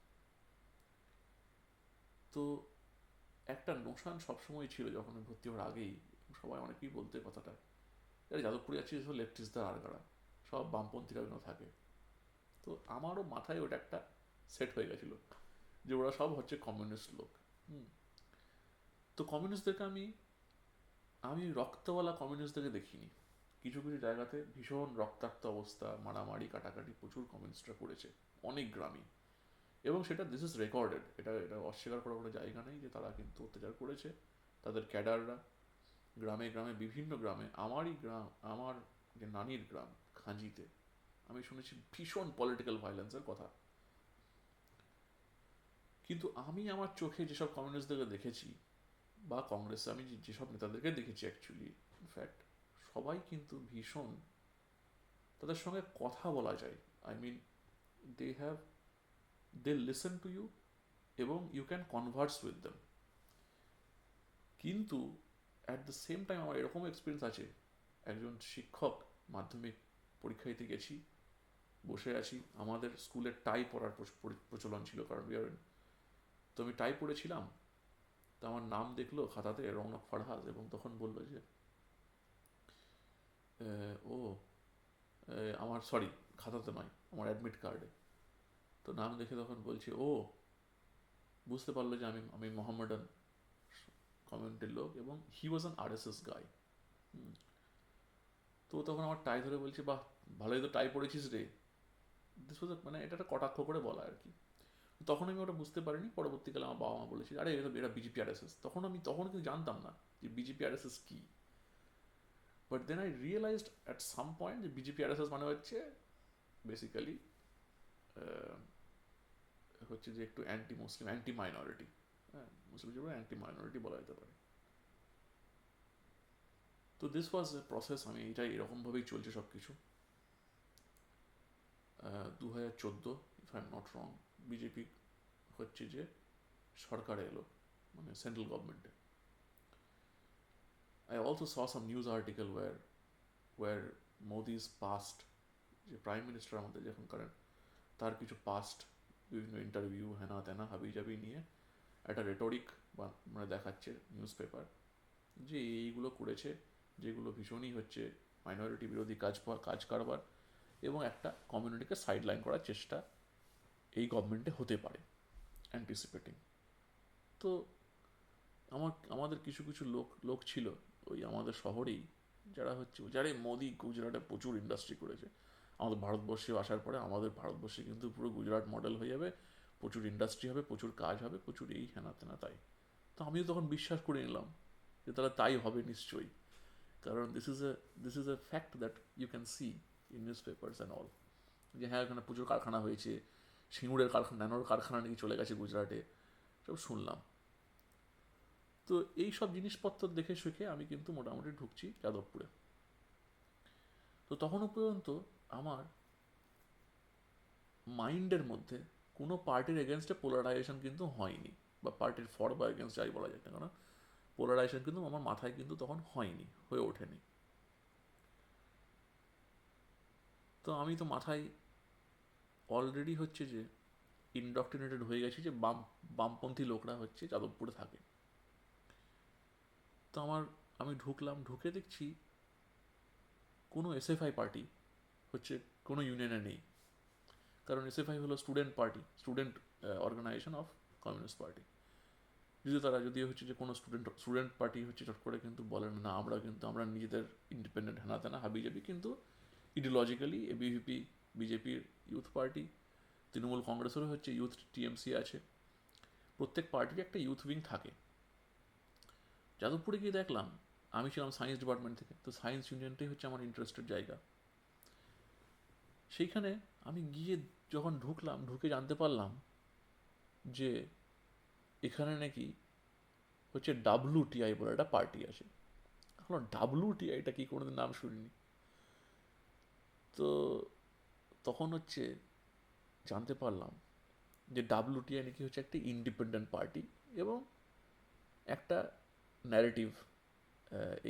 তো একটা নোশান সবসময় ছিল যখন আমি ভর্তি হওয়ার আগেই, সবাই অনেকেই বলতে কথাটা, আরে যাদবপুরে যাচ্ছি সব লেফটিস্টদের আড়গাড়া, সব বামপন্থীরা ওখানে থাকে। তো আমারও মাথায় ওটা একটা সেট হয়ে গেছিলো যে ওরা সব হচ্ছে কমিউনিস্ট লোক। হুম। তো কমিউনিস্টদেরকে আমি আমি রক্তওয়ালা কমিউনিস্টদেরকে দেখিনি। কিছু কিছু জায়গাতে ভীষণ রক্তাক্ত অবস্থা, মারামারি কাটাকাটি প্রচুর কমিউনিস্টরা করেছে অনেক গ্রামে, এবং সেটা দিস ইজ রেকর্ডেড, এটা এটা অস্বীকার করার কোনো জায়গা নেই যে তারা কিন্তু অত্যাচার করেছে। তাদের ক্যাডাররা গ্রামে গ্রামে, বিভিন্ন গ্রামে, আমারই গ্রাম, আমার যে নানির গ্রাম খাঁজিতে, আমি শুনেছি ভীষণ পলিটিক্যাল ভায়োলেন্সের কথা। কিন্তু আমি আমার চোখে যেসব কমিউনিস্টদেরকে দেখেছি, বা কংগ্রেসে আমি যেসব নেতাদেরকে দেখেছি অ্যাকচুয়ালি, ইনফ্যাক্ট সবাই কিন্তু ভীষণ, তাদের সঙ্গে কথা বলা যায়, I mean they have, they listen to you, এবং you can converse with them. কিন্তু অ্যাট দ্য সেম টাইম আমার এরকম এক্সপিরিয়েন্স আছে, একজন শিক্ষক, মাধ্যমিক পরীক্ষা দিতে গেছি, বসে আছি, আমাদের স্কুলের টাই পরার প্রচলন ছিল, কারণ তো আমি টাই পরেছিলাম। তো আমার নাম দেখলো খাতাতে রৌনক ফারহাদ, এবং তখন বললো যে ও আমার, সরি খাতাতে নয়, আমার অ্যাডমিট কার্ডে। তো নাম দেখে তখন বলছে, ও বুঝতে পারলো যে আমি আমি মোহাম্মদান কমিউনিটির লোক, এবং হি ওয়াজ অ্যান আরএসএস গাই। তো তখন আমার টাই ধরে বলছে, বাহ ভালোই তো টাই পড়েছিস রে। দিস ওয়াজ, মানে এটা একটা কটাক্ষ করে বলা আর কি। তখন আমি ওটা বুঝতে পারিনি, পরবর্তীকালে আমার বাবা মা বলেছিল, আরে এটা বিজেপি আরএসএস। তখন কিন্তু জানতাম না যে বিজেপি আরএসএস কি। But then I realised at some point যে বিজেপি আরএসএস মানে হচ্ছে বেসিক্যালি হচ্ছে যে একটু অ্যান্টি মুসলিম, অ্যান্টি মাইনরিটি। হ্যাঁ, মুসলিম হিসেবে অ্যান্টি মাইনরিটি বলা যেতে পারে। তো দিস ওয়াজ এ প্রসেস, আমি এইটাই এরকমভাবেই চলছে সব কিছু। 2014, if I am not wrong, BJP হচ্ছে যে সরকারে এলো, মানে central গভর্নমেন্টে। I also saw some news article where Modi's past যে প্রাইম মিনিস্টার আমাদের যখন করেন, তার কিছু পাস্ট বিভিন্ন ইন্টারভিউ হেনা তেনা হাবি জাবি নিয়ে একটা রেটরিক বা মানে দেখাচ্ছে নিউজ পেপার, যে এইগুলো করেছে যেগুলো ভীষণই হচ্ছে মাইনরিটি বিরোধী কাজ কারবার, এবং একটা কমিউনিটিকে সাইডলাইন করার চেষ্টা এই গভর্নমেন্টে হতে পারে অ্যান্টিসিপেটিং। তো আমাদের কিছু কিছু লোক ছিল ওই আমাদের শহরেই, যারা হচ্ছে যারা মোদি গুজরাটে প্রচুর ইন্ডাস্ট্রি করেছে, আমাদের ভারতবর্ষে আসার পরে আমাদের ভারতবর্ষে কিন্তু পুরো গুজরাট মডেল হয়ে যাবে, প্রচুর ইন্ডাস্ট্রি হবে, প্রচুর কাজ হবে, প্রচুর এই হেনা তেনা তাই। তো আমিও তখন বিশ্বাস করে নিলাম যে তাহলে তাই হবে নিশ্চয়ই, কারণ this is a fact that you can see in newspapers and all, যে হ্যাঁ এখানে প্রচুর কারখানা হয়েছে, সিঙ্গুরের কারখানা, ন্যানোর কারখানা নাকি চলে গেছে গুজরাটে, সব শুনলাম। তো এই সব জিনিসপত্র দেখে শিখে আমি কিন্তু মোটামুটি ঢুকছি যাদবপুরে। তো তখনও পর্যন্ত আমার মাইন্ডের মধ্যে কোনো পার্টির এগেনস্টে পোলারাইজেশন কিন্তু হয়নি, বা পার্টির ফর বা এগেনস্ট যাই বলা যায় না কেন, পোলারাইজেশন কিন্তু আমার মাথায় কিন্তু তখন হয়নি, হয়ে ওঠেনি। তো আমি তো মাথায় অলরেডি হচ্ছে যে ইনডক্ট্রিনেটেড হয়ে গেছি যে বামপন্থী লোকরা হচ্ছে যাদবপুরে থাকে। তো আমি ঢুকলাম, ঢুকে দেখছি কোনো এসএফআই পার্টি হচ্ছে কোনো ইউনিয়নে নেই, কারণ এসএফআই হলো student party, student organisation of communist party. যদি হচ্ছে যে কোনো স্টুডেন্ট পার্টি হচ্ছে চট করে কিন্তু বলেন না আমরা নিজেদের ইন্ডিপেন্ডেন্ট হেনা তেনা হাবি যাবি, কিন্তু ইডিওলজিক্যালি এবিভিপি বিজেপির ইউথ পার্টি, তৃণমূল কংগ্রেসেরও হচ্ছে ইউথ টিএমসি আছে, প্রত্যেক পার্টির একটা ইউথ উইং থাকে। যাদবপুরে গিয়ে দেখলাম, আমি ছিলাম সায়েন্স ডিপার্টমেন্ট থেকে, তো সায়েন্স ইউনিয়নটাই হচ্ছে আমার ইন্টারেস্টের জায়গা। সেইখানে আমি গিয়ে যখন ঢুকলাম, ঢুকে জানতে পারলাম যে এখানে নাকি হচ্ছে ডাব্লুটিআই বলে একটা পার্টি আছে। এখন ডাব্লুটিআইটা কি কোনোদিন নাম শুনিনি। তো তখন হচ্ছে জানতে পারলাম যে ডাব্লুটিআই নাকি হচ্ছে একটা ইন্ডিপেন্ডেন্ট পার্টি, এবং একটা ন্যারেটিভ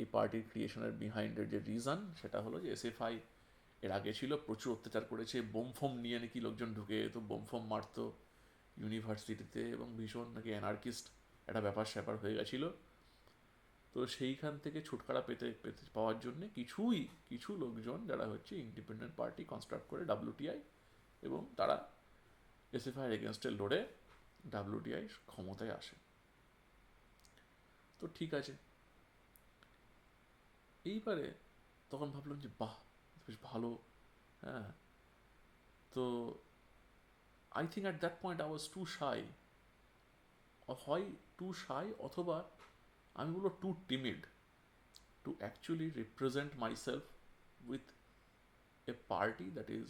এই পার্টির ক্রিয়েশনের বিহাইন্ডের যে রিজন সেটা হলো যে এসএফআই এর আগে ছিল, প্রচুর অত্যাচার করেছে, বোম ফোম নিয়ে নাকি লোকজন ঢুকে যেত, বোম ফোম মারতো ইউনিভার্সিটিতে, এবং ভীষণ নাকি অ্যানার্কিস্ট একটা ব্যাপার স্যাপার হয়ে গেছিল। তো সেইখান থেকে ছুটকারা পেতে পেতে পাওয়ার জন্য কিছু লোকজন যারা হচ্ছে ইন্ডিপেন্ডেন্ট পার্টি কনস্ট্রাক্ট করে ডাব্লিউটিআই, এবং তারা এসএফআই এগেনস্টে লড়ে ডাব্লিউটিআই ক্ষমতায় আসে। তো ঠিক আছে, এইবারে তখন ভাবলাম যে বাহ, বেশ ভালো। হ্যাঁ, তো I think at that point I was too shy, হয় টু শাই, অথবা আমি বলবো too timid to actually represent myself with a party that is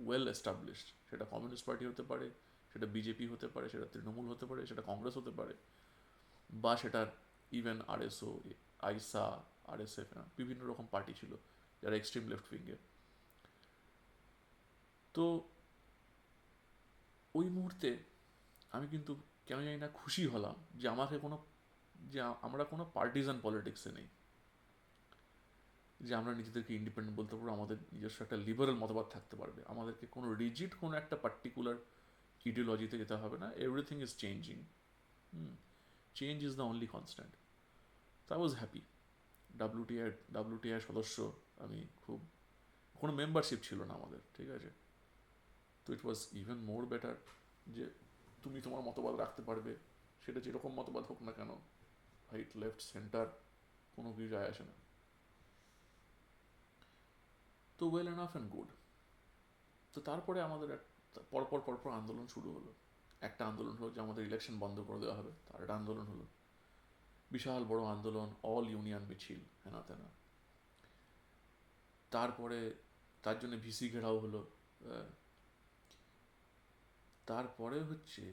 well established. সেটা কমিউনিস্ট পার্টি হতে পারে, সেটা বিজেপি হতে পারে, সেটা তৃণমূল হতে পারে, সেটা কংগ্রেস হতে পারে, বা সেটা ইভেন আরএসও, আইসা, আরএসএফ, বিভিন্ন রকম পার্টি ছিল যারা এক্সট্রিম লেফট উইঙ্গের। তো ওই মুহূর্তে আমি কিন্তু কেন জানি না খুশি হলাম যে আমরা কোনো পার্টিজান পলিটিক্সে নেই, যে আমরা নিজেদেরকে ইন্ডিপেন্ডেন্ট বলতে পারবো, আমাদের নিজস্ব একটা লিবারেল মতবাদ থাকতে পারবে, আমাদেরকে কোনো রিজিড কোনো একটা পার্টিকুলার ইডিওলজিতে যেতে হবে না, everything is changing, change is the only constant. তো আই ওয়াজ হ্যাপি। ডাব্লিউটিআই সদস্য আমি, খুব কোনো মেম্বারশিপ ছিল না আমাদের, ঠিক আছে। তো ইট ওয়াজ ইভেন মোর বেটার যে তুমি তোমার মতবাদ রাখতে পারবে, সেটা যেরকম মতবাদ হোক না কেন, রাইট লেফট সেন্টার কোনো কিছু যায় আসে না। তো ওয়েল এনাফ অ্যান্ড গুড। তো তারপরে আমাদের পরপর আন্দোলন শুরু হলো। একটা আন্দোলন হলো যে আমাদের ইলেকশন বন্ধ করে দেওয়া হবে, তার একটা আন্দোলন হলো, বিশাল বড় আন্দোলন, অল ইউনিয়ন মিছিল হেনা তেনা। তারপরে তার জন্য ভিসি ঘেরাও হলো। তারপরে হচ্ছে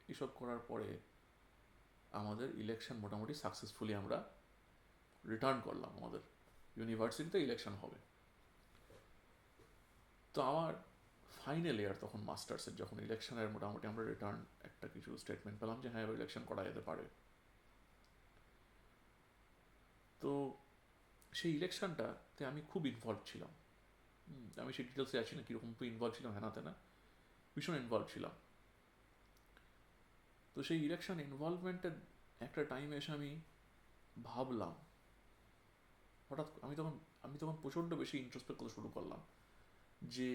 এসব করার পরে আমাদের ইলেকশন মোটামুটি সাকসেসফুলি আমরা রিটার্ন করলাম, আমাদের ইউনিভার্সিটিতে ইলেকশন হবে। তো আমার ফাইনাল ইয়ার তখন মাস্টার্সের, যখন ইলেকশনের মোটামুটি আমরা রিটার্ন একটা কিছু স্টেটমেন্ট পেলাম যে হ্যাঁ এবার ইলেকশন করা যেতে পারে। তো সেই ইলেকশনটাতে আমি খুব ইনভলভ ছিলাম, আমি সেই ডিটেলসে আছি না কীরকম ইনভলভ ছিলাম হ্যানাতে না, ভীষণ ইনভলভ ছিলাম। তো সেই ইলেকশন ইনভলভমেন্টের একটা টাইমে এসে আমি ভাবলাম, হঠাৎ আমি তখন প্রচণ্ড বেশি ইন্ট্রোস্পেক্ট করতে শুরু করলাম যে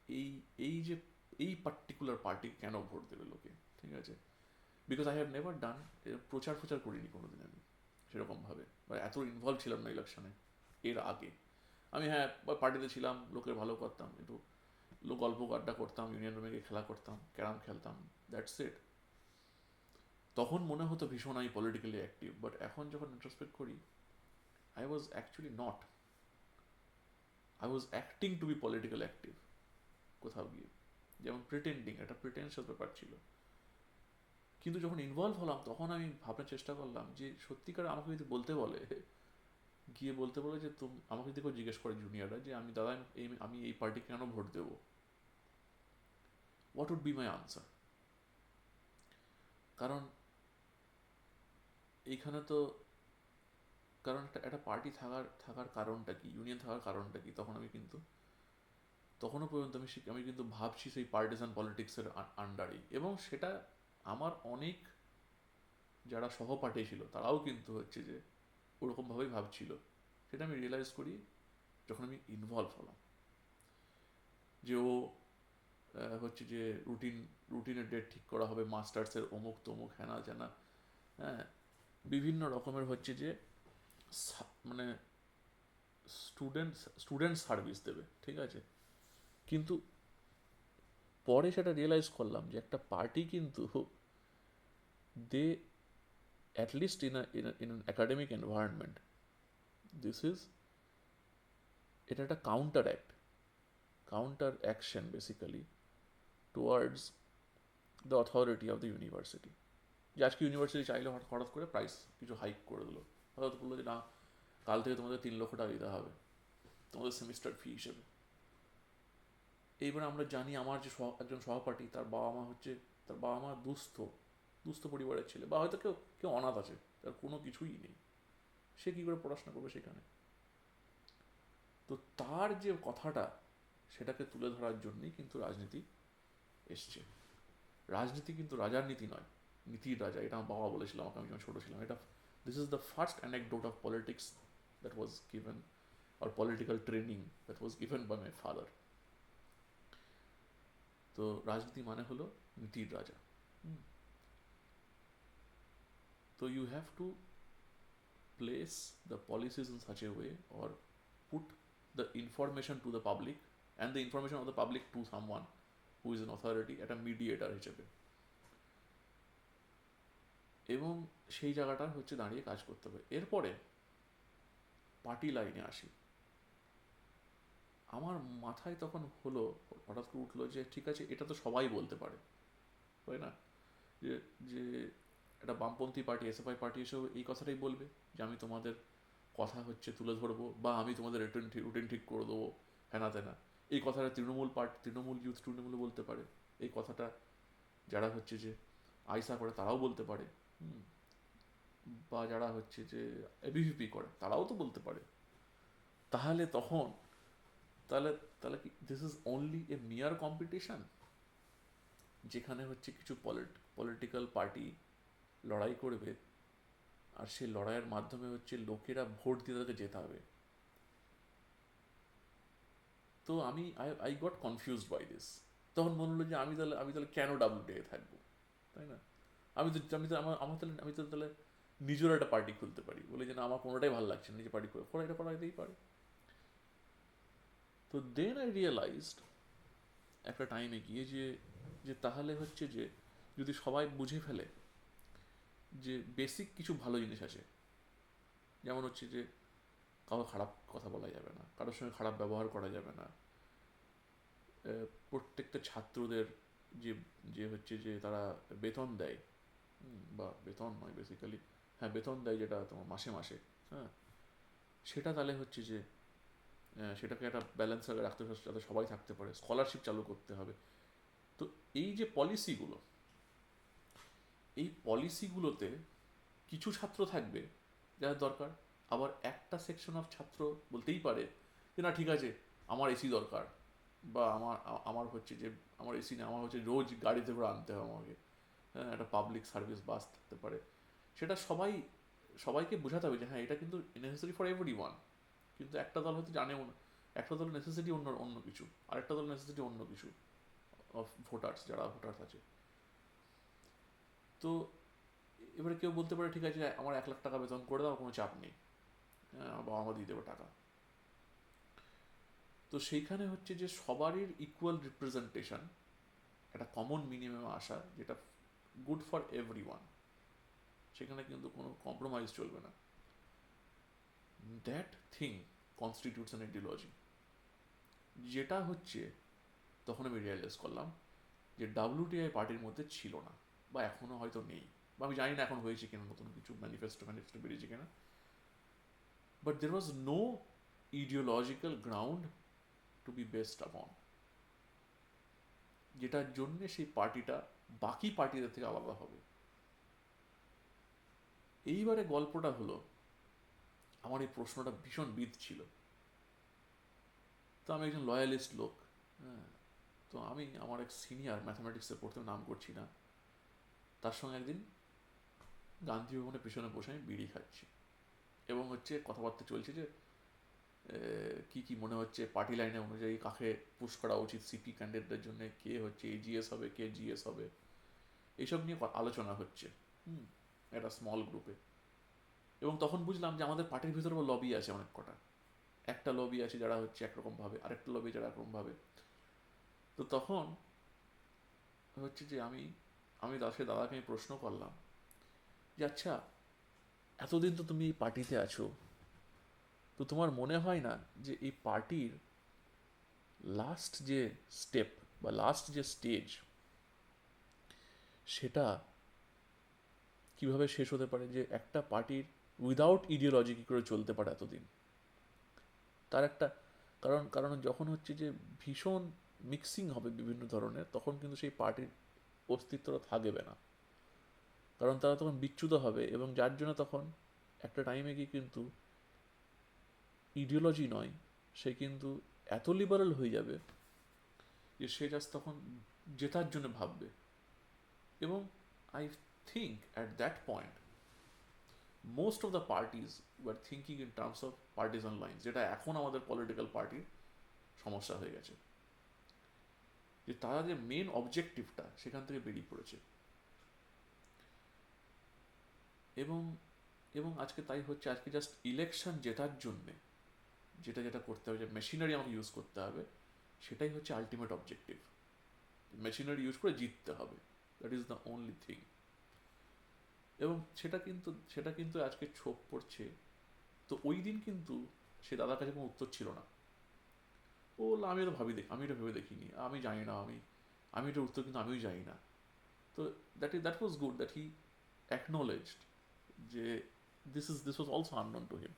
এই এই যে এই পার্টিকুলার পার্টি কেন ভোট দেবে লোকে, ঠিক আছে? Because I have never done, প্রচার প্রচার করিনি কোনোদিন আমি সেরকমভাবে, বা এত ইনভলভ ছিলাম না ইলেকশনে এর আগে। আমি হ্যাঁ পার্টিতে ছিলাম, লোকের ভালো করতাম, একটু গল্প আড্ডা করতাম, ইউনিয়ন রুমে গিয়ে খেলা করতাম, ক্যারাম খেলতাম, দ্যাটস ইট। তখন মনে হতো ভীষণ আমি পলিটিক্যালি অ্যাক্টিভ, বাট এখন যখন ইন্ট্রোস্পেক্ট করি, I was actually not, I was acting to be political active কোথাও গিয়ে, যেমন প্রিটেন্ডিং, একটা প্রিটেন্সিয়াস ব্যাপার ছিল। কিন্তু যখন ইনভলভ হলাম তখন আমি ভাবনার চেষ্টা করলাম যে সত্যিকার আমাকে যদি বলতে বলে, গিয়ে বলতে বলে যে তুমি আমাকে যদি কেউ জিজ্ঞেস করে জুনিয়ররা যে আমি দাদা আমি এই পার্টি কেন ভোট দেবো, what would be my answer? কারণ এইখানে তো, কারণ একটা পার্টি থাকার কারণটা কি, ইউনিয়ন থাকার কারণটা কি, তখনও পর্যন্ত আমি কিন্তু ভাবছি সেই পার্টিসান পলিটিক্সের আন্ডারেই, এবং সেটা আমার অনেক যারা সহপাঠী ছিল তারাও কিন্তু হচ্ছে যে ওরকমভাবেই ভাবছিল। সেটা আমি রিয়েলাইজ করি যখন আমি ইনভলভ হলাম, যে ও হচ্ছে যে রুটিনের ডেট ঠিক করা হবে, মাস্টার্সের অমুক তমুক হ্যানা জ্যানা, হ্যাঁ, বিভিন্ন রকমের হচ্ছে যে মানে স্টুডেন্ট সার্ভিস দেবে, ঠিক আছে? কিন্তু পরে সেটা রিয়েলাইজ করলাম যে একটা পার্টি কিন্তু they atleast in academic environment, this is, এটা একটা counter action basically towards the authority of the university. যে আজকে ইউনিভার্সিটি চাইলে হঠাৎ করে প্রাইস কিছু হাইক করে দিল, হঠাৎ বললো যে না কাল থেকে তোমাদের 3 লক্ষ টাকা দিতে হবে তোমাদের সেমিস্টার ফি হিসেবে। এইবার আমরা জানি আমার যে একজন সহপাঠী, তার বাবা মা দুস্থ পরিবারের ছেলে, বা হয়তো কেউ কেউ অনাথ আছে, তার কোনো কিছুই নেই, সে কী করে পড়াশোনা করবে সেখানে? তো তার যে কথাটা, সেটাকে তুলে ধরার জন্যই কিন্তু রাজনীতি এসছে। রাজনীতি কিন্তু রাজার নীতি নয়, নীতির রাজা, এটা আমার বাবা বলেছিল আমাকে, আমি যখন ছোটো ছিলাম। এটা, this is the first anecdote of politics that was given, or political training that was given by my father. তো রাজনীতি মানে হলো নীতির রাজা। তো you have to place the policies in such a way, or put the information to the public, and the information of the public to someone who is an authority, একটা mediator হিসেবে, এবং সেই জায়গাটা হচ্ছে দাঁড়িয়ে কাজ করতে হবে। এরপরে পার্টি লাইনে আসি। আমার মাথায় তখন হলো, হঠাৎ করে উঠলো যে ঠিক আছে, এটা তো সবাই বলতে পারে, তাই না? যে যে একটা বামপন্থী পার্টি, এসএফআই পার্টি এসেও এই কথাটাই বলবে যে আমি তোমাদের কথা হচ্ছে তুলে ধরবো, বা আমি তোমাদের রুটিন ঠিক করে দেবো, হ্যানা তেনা। এই কথাটা তৃণমূল ইউথ তৃণমূল বলতে পারে, এই কথাটা যারা হচ্ছে যে আইসা করে তারাও বলতে পারে, বা যারা হচ্ছে যে এবিভিপি করে তারাও তো বলতে পারে। তাহলে তখন তাহলে তাহলে কি দিস ইজ অনলি এ মিয়ার কম্পিটিশন, যেখানে হচ্ছে কিছু পলিটিক্যাল পার্টি লড়াই করবে, আর সেই লড়াইয়ের মাধ্যমে হচ্ছে লোকেরা ভোট দিয়ে তাদেরকে জেতাবে? তো I got confused by this. তখন মনে হলো যে আমি তাহলে কেন ডাব্লিউটিআই থাকবো, তাই না? আমি তো তাহলে নিজের একটা পার্টি খুলতে পারি, বলে যে না আমার কোনোটাই ভালো লাগছে না, নিজে পার্টি করে এটা করা যেতেই পারে। তো দেন আই রিয়েলাইজড একটা টাইমে গিয়ে যে যে তাহলে হচ্ছে যে যদি সবাই বুঝে ফেলে যে বেসিক কিছু ভালো জিনিস আছে, যেমন হচ্ছে যে কারো খারাপ কথা বলা যাবে না, কারোর সঙ্গে খারাপ ব্যবহার করা যাবে না, প্রত্যেকটা ছাত্রদের যে যে হচ্ছে যে তারা বেতন দেয়, বা বেতন নয় বেসিক্যালি, হ্যাঁ বেতন দেয় যেটা তোমার মাসে মাসে, হ্যাঁ, সেটা তাহলে হচ্ছে যে সেটাকে একটা ব্যালেন্স রাখতে হবে যাতে সবাই থাকতে পারে, স্কলারশিপ চালু করতে হবে। তো এই যে পলিসিগুলোতে কিছু ছাত্র থাকবে যাদের দরকার, আবার একটা সেকশন অফ ছাত্র বলতেই পারে যে না ঠিক আছে আমার এসি দরকার, বা আমার হচ্ছে যে আমার এসি না, আমার হচ্ছে রোজ গাড়িতে করে আনতে হবে আমাকে, হ্যাঁ, একটা পাবলিক সার্ভিস বাস থাকতে পারে, সেটা সবাইকে বোঝাতে হবে যে হ্যাঁ এটা কিন্তু নেসেসারি ফর এভরি ওয়ান। কিন্তু একটা দল হয়তো জানেও না, একটা দলের নেসেসিটি অন্য অন্য কিছু, আরেকটা দলের নেসেসিটি অন্য কিছু, অফ ভোটার্স, যারা ভোটার্স আছে। তো এবারে কেউ বলতে পারে ঠিক আছে আমার 1 লাখ টাকা বেতন করে দাও, কোনো চাপ নেই, হ্যাঁ আমার বাবা মা দিয়ে দেবে টাকা। তো সেইখানে হচ্ছে যে সবারই ইকুয়াল রিপ্রেজেন্টেশন, একটা কমন মিনিমামে আসা, যেটা গুড ফর এভরি ওয়ান, সেখানে কিন্তু কোনো কম্প্রোমাইজ চলবে না। That thing constitutes an ideology, যেটা হচ্ছে তখন আমি রিয়েলাইজ করলাম যে ডাব্লিউটিআই পার্টির মধ্যে ছিল না, বা এখনো হয়তো নেই, বা আমি জানি না এখন হয়েছে কিনা, নতুন কিছু ম্যানিফেস্টো বেরিয়েছে কিনা, but there was no ideological ground to be based upon, যেটার জন্যে সেই পার্টিটা বাকি পার্টিদের থেকে আলাদা হবে। এইবারে গল্পটা হলো, আমার এই প্রশ্নটা ভীষণ বিদ ছিল। তো আমি একজন লয়ালিস্ট লোক, হ্যাঁ, তো আমি আমার এক সিনিয়র ম্যাথামেটিক্সে পড়তে, নাম করছি না, তার সঙ্গে একদিন গান্ধী ভবনের পেছনে বসে আমি বিড়ি খাচ্ছি, এবং হচ্ছে কথাবার্তা চলছে যে কি কি মনে হচ্ছে পার্টি লাইনে অনুযায়ী কাকে পুশ করা উচিত সিপি ক্যান্ডিডেটদের জন্য, কে হচ্ছে এজিএস হবে, কে জিএস হবে, এইসব নিয়ে আলোচনা হচ্ছে, হুম, একটা স্মল গ্রুপে। এবং তখন বুঝলাম যে আমাদের পার্টির ভিতরে লবি আছে অনেক কটা, একটা লবি আছে যারা হচ্ছে একরকম ভাবে, আরেকটা লবি যারা একরকম ভাবে। তো তখন হচ্ছে যে আমি আমি দাদাকে আমি প্রশ্ন করলাম যে আচ্ছা, এতদিন তো তুমি এই পার্টিতে আছো, তো তোমার মনে হয় না যে এই পার্টির লাস্ট যে স্টেপ বা লাস্ট যে স্টেজ, সেটা কিভাবে শেষ হতে পারে, যে একটা পার্টির উইদাউট ইডিওলজি কী করে চলতে পারে এতদিন? তার একটা কারণ কারণ যখন হচ্ছে যে ভীষণ মিক্সিং হবে বিভিন্ন ধরনের, তখন কিন্তু সেই পার্টির অস্তিত্বটা থাকবে না, কারণ তারা তখন বিচ্যুত হবে, এবং যার জন্য তখন একটা টাইমে গিয়ে কিন্তু ইডিওলজি নয়, সে কিন্তু এত লিবারাল হয়ে যাবে যে সে জাস্ট তখন জেতার জন্য ভাববে। এবং I think at that point most of the parties were thinking in terms of partisan lines, যেটা এখন আমাদের পলিটিক্যাল পার্টির সমস্যা হয়ে গেছে, যে তারা যে মেন অবজেক্টিভটা সেখান থেকে বেরিয়ে পড়েছে। এবং এবং আজকে তাই হচ্ছে, আজকে জাস্ট ইলেকশন জেতার জন্যে যেটা যেটা করতে হবে, যে মেশিনারি আমাকে ইউজ করতে হবে, সেটাই হচ্ছে আলটিমেট অবজেক্টিভ। মেশিনারি ইউজ করে জিততে হবে, that is the only thing. এবং সেটা কিন্তু আজকে ছোপ পড়ছে। তো ওই দিন কিন্তু সে দাদার কাছে কোনো উত্তর ছিল না। ও বললো আমি এটা ভেবে দেখিনি, আমি জানি না, আমি এটার উত্তর কিন্তু আমিও জানি না। তো that was good that he acknowledged যে this was also unknown to him,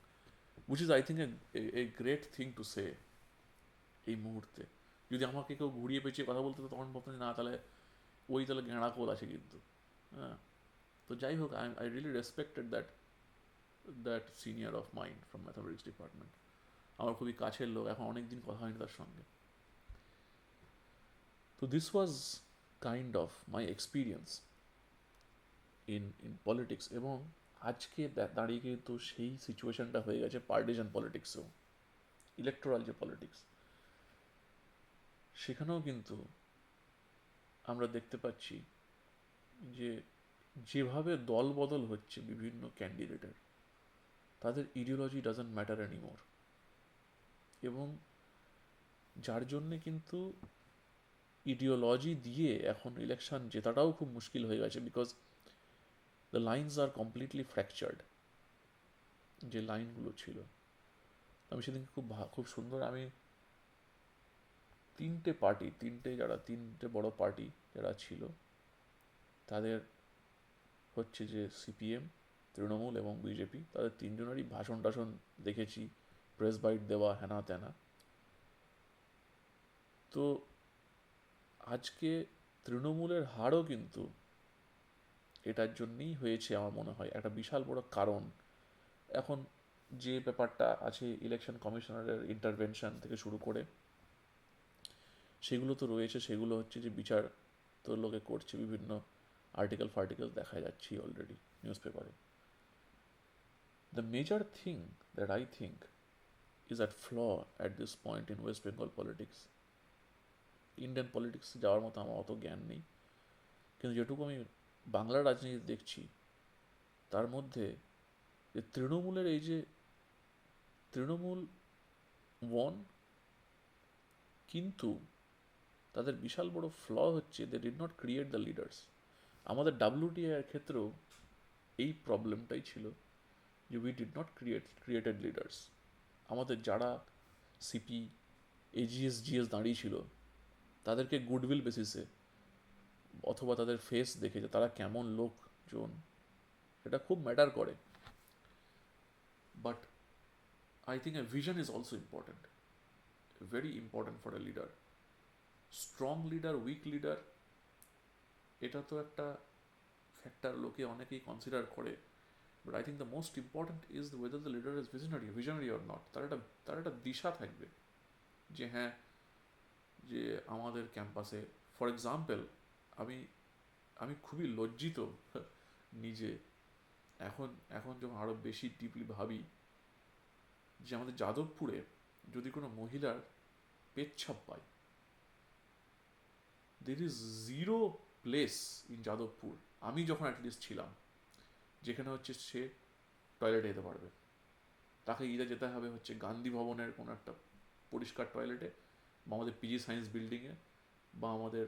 which is I think a great thing to say এই মুহূর্তে। যদি আমাকে কেউ ঘুরিয়ে পেঁচিয়ে কথা বলতে, তখন বলতেন না তাহলে তাহলে গেঁড়া কোল আছে কিন্তু, হ্যাঁ। তো যাই হোক, I really respected that senior of mind from mathematics department, আমার খুবই কাছের লোক, এখন অনেক দিন কথা হয়নি তার সঙ্গে। তো this was kind of my experience in politics. এবং আজকে দাঁড়িয়ে কিন্তু সেই সিচুয়েশনটা হয়ে গেছে পার্টিজান পলিটিক্সেও, ইলেকটোরাল যে পলিটিক্স, সেখানেও কিন্তু আমরা দেখতে পাচ্ছি যে যেভাবে দল বদল হচ্ছে বিভিন্ন ক্যান্ডিডেটের, তাদের ইডিওলজি ডাজন্ট ম্যাটার এনিমোর। এবং যার জন্যে কিন্তু ইডিওলজি দিয়ে এখন ইলেকশন জেতাটাও খুব মুশকিল হয়ে গেছে, because the lines R completely fractured, যে লাইনগুলো ছিল। আমি সেদিন খুব সুন্দর, আমি তিনটে বড় পার্টি যারা ছিল, তাদের হচ্ছে যে সিপিএম, তৃণমূল এবং বিজেপি, তাদের তিনজনেরই ভাষণ টাষণ দেখেছি, প্রেস বাইট দেওয়া, হেনা তেনা। তো আজকে তৃণমূলের হারও কিন্তু এটার জন্যই হয়েছে আমার মনে হয়, একটা বিশাল বড় কারণ। এখন যে ব্যাপারটা আছে, ইলেকশন কমিশনারের ইন্টারভেনশন থেকে শুরু করে সেগুলো তো রয়েছে, সেগুলো হচ্ছে যে বিচার তো লোকে করছে, বিভিন্ন ফার্টিকেল দেখা যাচ্ছে অলরেডি নিউজ পেপারে। The major thing that I think is at flaw at this point in West Bengal politics. Indian politics যাওয়ার মতো আমার অত জ্ঞান নেই, কিন্তু যেটুকু আমি বাংলার রাজনীতি দেখছি তার মধ্যে যে তৃণমূলের এই যে তৃণমূল ওয়ান, কিন্তু তাদের বিশাল বড় ফ্ল হচ্ছে they did not create the leaders. আমাদের ডাব্লিউটিআই এর ক্ষেত্রেও এই প্রবলেমটাই ছিল যে we did not created leaders. আমাদের যারা সিপি এজিএস জিএস দাঁড়িয়েছিল তাদেরকে গুডউইল বেসিসে অথবা তাদের ফেস দেখে যে তারা কেমন লোকজন, সেটা খুব ম্যাটার করে। But I think a vision is also important, very important for a leader. Strong leader, weak leader, এটা তো একটা ফ্যাক্টর লোকে অনেকেই কনসিডার করে, but I think the most important is whether the leader is visionary or not. তার একটা দিশা থাকবে যে হ্যাঁ, যে আমাদের ক্যাম্পাসে ফর এক্সাম্পল আমি আমি খুবই লজ্জিত নিজে এখন এখন যখন আরও বেশি ডিপলি ভাবি যে আমাদের যাদবপুরে যদি কোনো মহিলার পেচ্ছাপ পায়, there is zero place in Jadavpur, আমি যখন অ্যাটলিস্ট ছিলাম, যেখানে হচ্ছে সে টয়লেটে যেতে পারবে। তাকে ইদে যেতে হবে হচ্ছে গান্ধী ভবনের কোনো একটা পরিষ্কার টয়লেটে, বা আমাদের পিজি সায়েন্স বিল্ডিংয়ে, বা আমাদের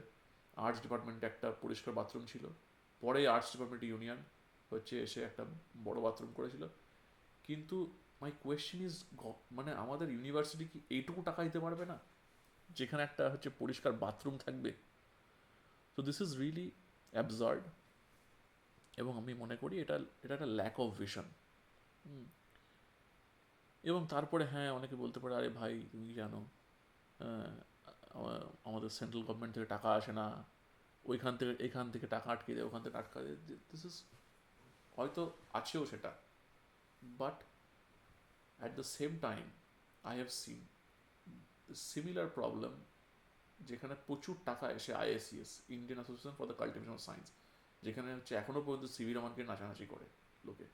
আর্টস ডিপার্টমেন্টে একটা পরিষ্কার বাথরুম ছিল, পরে আর্টস ডিপার্টমেন্ট ইউনিয়ন হচ্ছে এসে একটা বড় বাথরুম করেছিল। কিন্তু মাই কোয়েশ্চেন ইজ, মানে আমাদের ইউনিভার্সিটি কি এইটুকু টাকা দিতে পারবে না যেখানে একটা হচ্ছে পরিষ্কার বাথরুম থাকবে? তো দিস ইজ রিয়েলি অ্যাবসার্ড, এবং আমি মনে করি এটা এটা একটা ল্যাক অফ ভিশন। এবং তারপরে হ্যাঁ, অনেকে বলতে পারে আরে ভাই তুমি জানো আমাদের সেন্ট্রাল গভর্নমেন্ট থেকে টাকা আসে না, ওইখান থেকে এখান থেকে টাকা আটকে দেয়, ওখান থেকে আটকা দেয়। দিস ইজ হয়তো আছেও সেটা, but at the same time I have scene similar problem যেখানে প্রচুর টাকা এসে IACS, Indian association for the cultivation of science, যেখানে হচ্ছে এখনো পর্যন্ত সিভি রহমানকে নাচানাচি করে লোকে।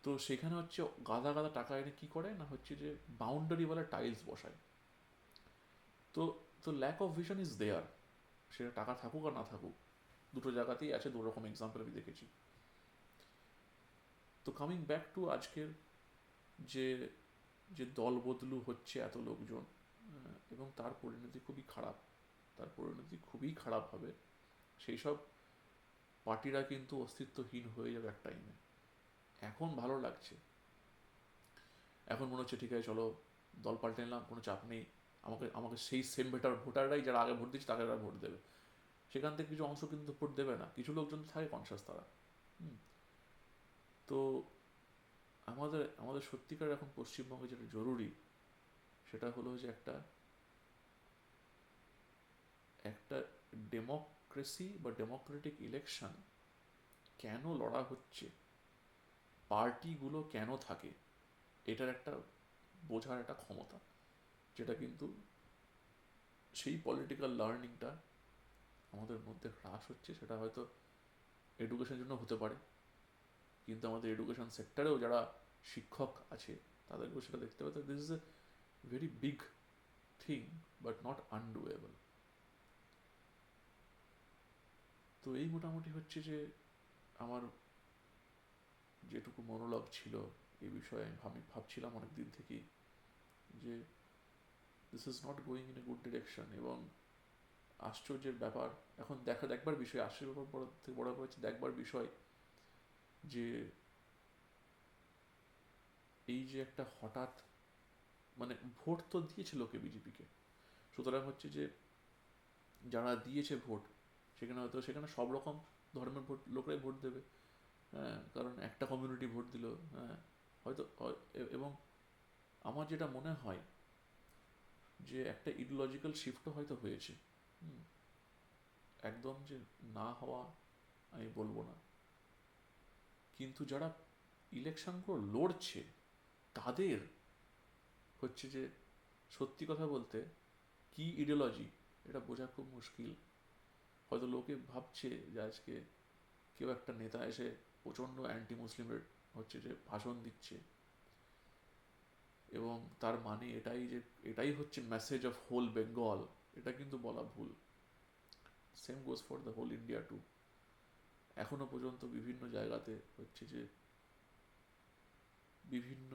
তো সেখানে হচ্ছে গাদা গাদা টাকা এনে কি করে না হচ্ছে যে বাউন্ডারিওয়ালা টাইলস বসায়। তো তো lack of vision is there, সেটা টাকা থাকুক আর না থাকুক, দুটো জায়গাতেই আছে। দু রকম এক্সাম্পল আমি দেখেছি। তো কামিং ব্যাক টু আজকের যে যে দল বদলু হচ্ছে এত লোকজন, এবং তার পরিণতি খুবই খারাপ, তার পরিণতি খুবই খারাপ হবে। সেই সব পার্টিরা কিন্তু অস্তিত্বহীন হয়ে যাবে এক টাইমে। এখন ভালো লাগছে, এখন মনে হচ্ছে ঠিক আছে চলো দল পাল্টে নিলাম, কোনো চাপ নেই, আমাকে আমাকে সেই সেম ভোটাররাই যারা আগে ভোট দিচ্ছে তাদের ভোট দেবে। সেখান থেকে কিছু অংশ কিন্তু ভোট দেবে না, কিছু লোকজন থাকে কনসাস তারা। তো আমাদের আমাদের সত্যিকার এখন পশ্চিমবঙ্গে যেটা জরুরি সেটা হলো যে একটা একটা ডেমোক্রেসি বা ডেমোক্রেটিক ইলেকশন কেন লড়া হচ্ছে, পার্টিগুলো কেন থাকে, এটার একটা বোঝার একটা ক্ষমতা, যেটা কিন্তু সেই পলিটিক্যাল লার্নিংটা আমাদের মধ্যে হ্রাস হচ্ছে। সেটা হয়তো এডুকেশনের জন্য হতে পারে, কিন্তু আমাদের এডুকেশন সেক্টরেও যারা শিক্ষক আছে তাদেরকেও সেটা দেখতে হবে। This is a very big thing, but not undoable. তো এই মোটামুটি হচ্ছে যে আমার যেটুকু মনোলগ ছিল এই বিষয়ে। আমি ভাবছিলাম অনেক দিন থেকেই যে this is not going in a good direction, এবং আশ্চর্যের ব্যাপার এখন দেখবার বিষয়, আশ্চর্যের ব্যাপার বড় থেকে বড় হচ্ছে দেখবার বিষয় যে এই যে একটা হঠাৎ, মানে ভোট তো দিয়েছে লোকে বিজেপিকে, সুতরাং হচ্ছে যে যারা দিয়েছে ভোট সেখানে হয়তো সেখানে সব রকম ধর্মের ভোট লোকরাই ভোট দেবে। হ্যাঁ, কারণ একটা কমিউনিটি ভোট দিল। হ্যাঁ, হয়তো এবং আমার যেটা মনে হয় যে একটা ইডিওলজিক্যাল শিফটও হয়তো হয়েছে। একদম যে না হওয়া আমি বলবো না, কিন্তু যারা ইলেকশনগুলো লড়ছে তাদের হচ্ছে যে সত্যি কথা বলতে কি ইডিওলজি এটা বোঝা খুব মুশকিল। হয়তো লোকে ভাবছে যে আজকে কেউ একটা নেতা এসে প্রচণ্ড অ্যান্টি মুসলিমের হচ্ছে যে ভাষণ দিচ্ছে, এবং তার মানে এটাই যে এটাই হচ্ছে মেসেজ অফ হোল বেঙ্গল, এটা কিন্তু বলা ভুল। Same goes for the whole India too. এখনো পর্যন্ত বিভিন্ন জায়গাতে হচ্ছে যে বিভিন্ন,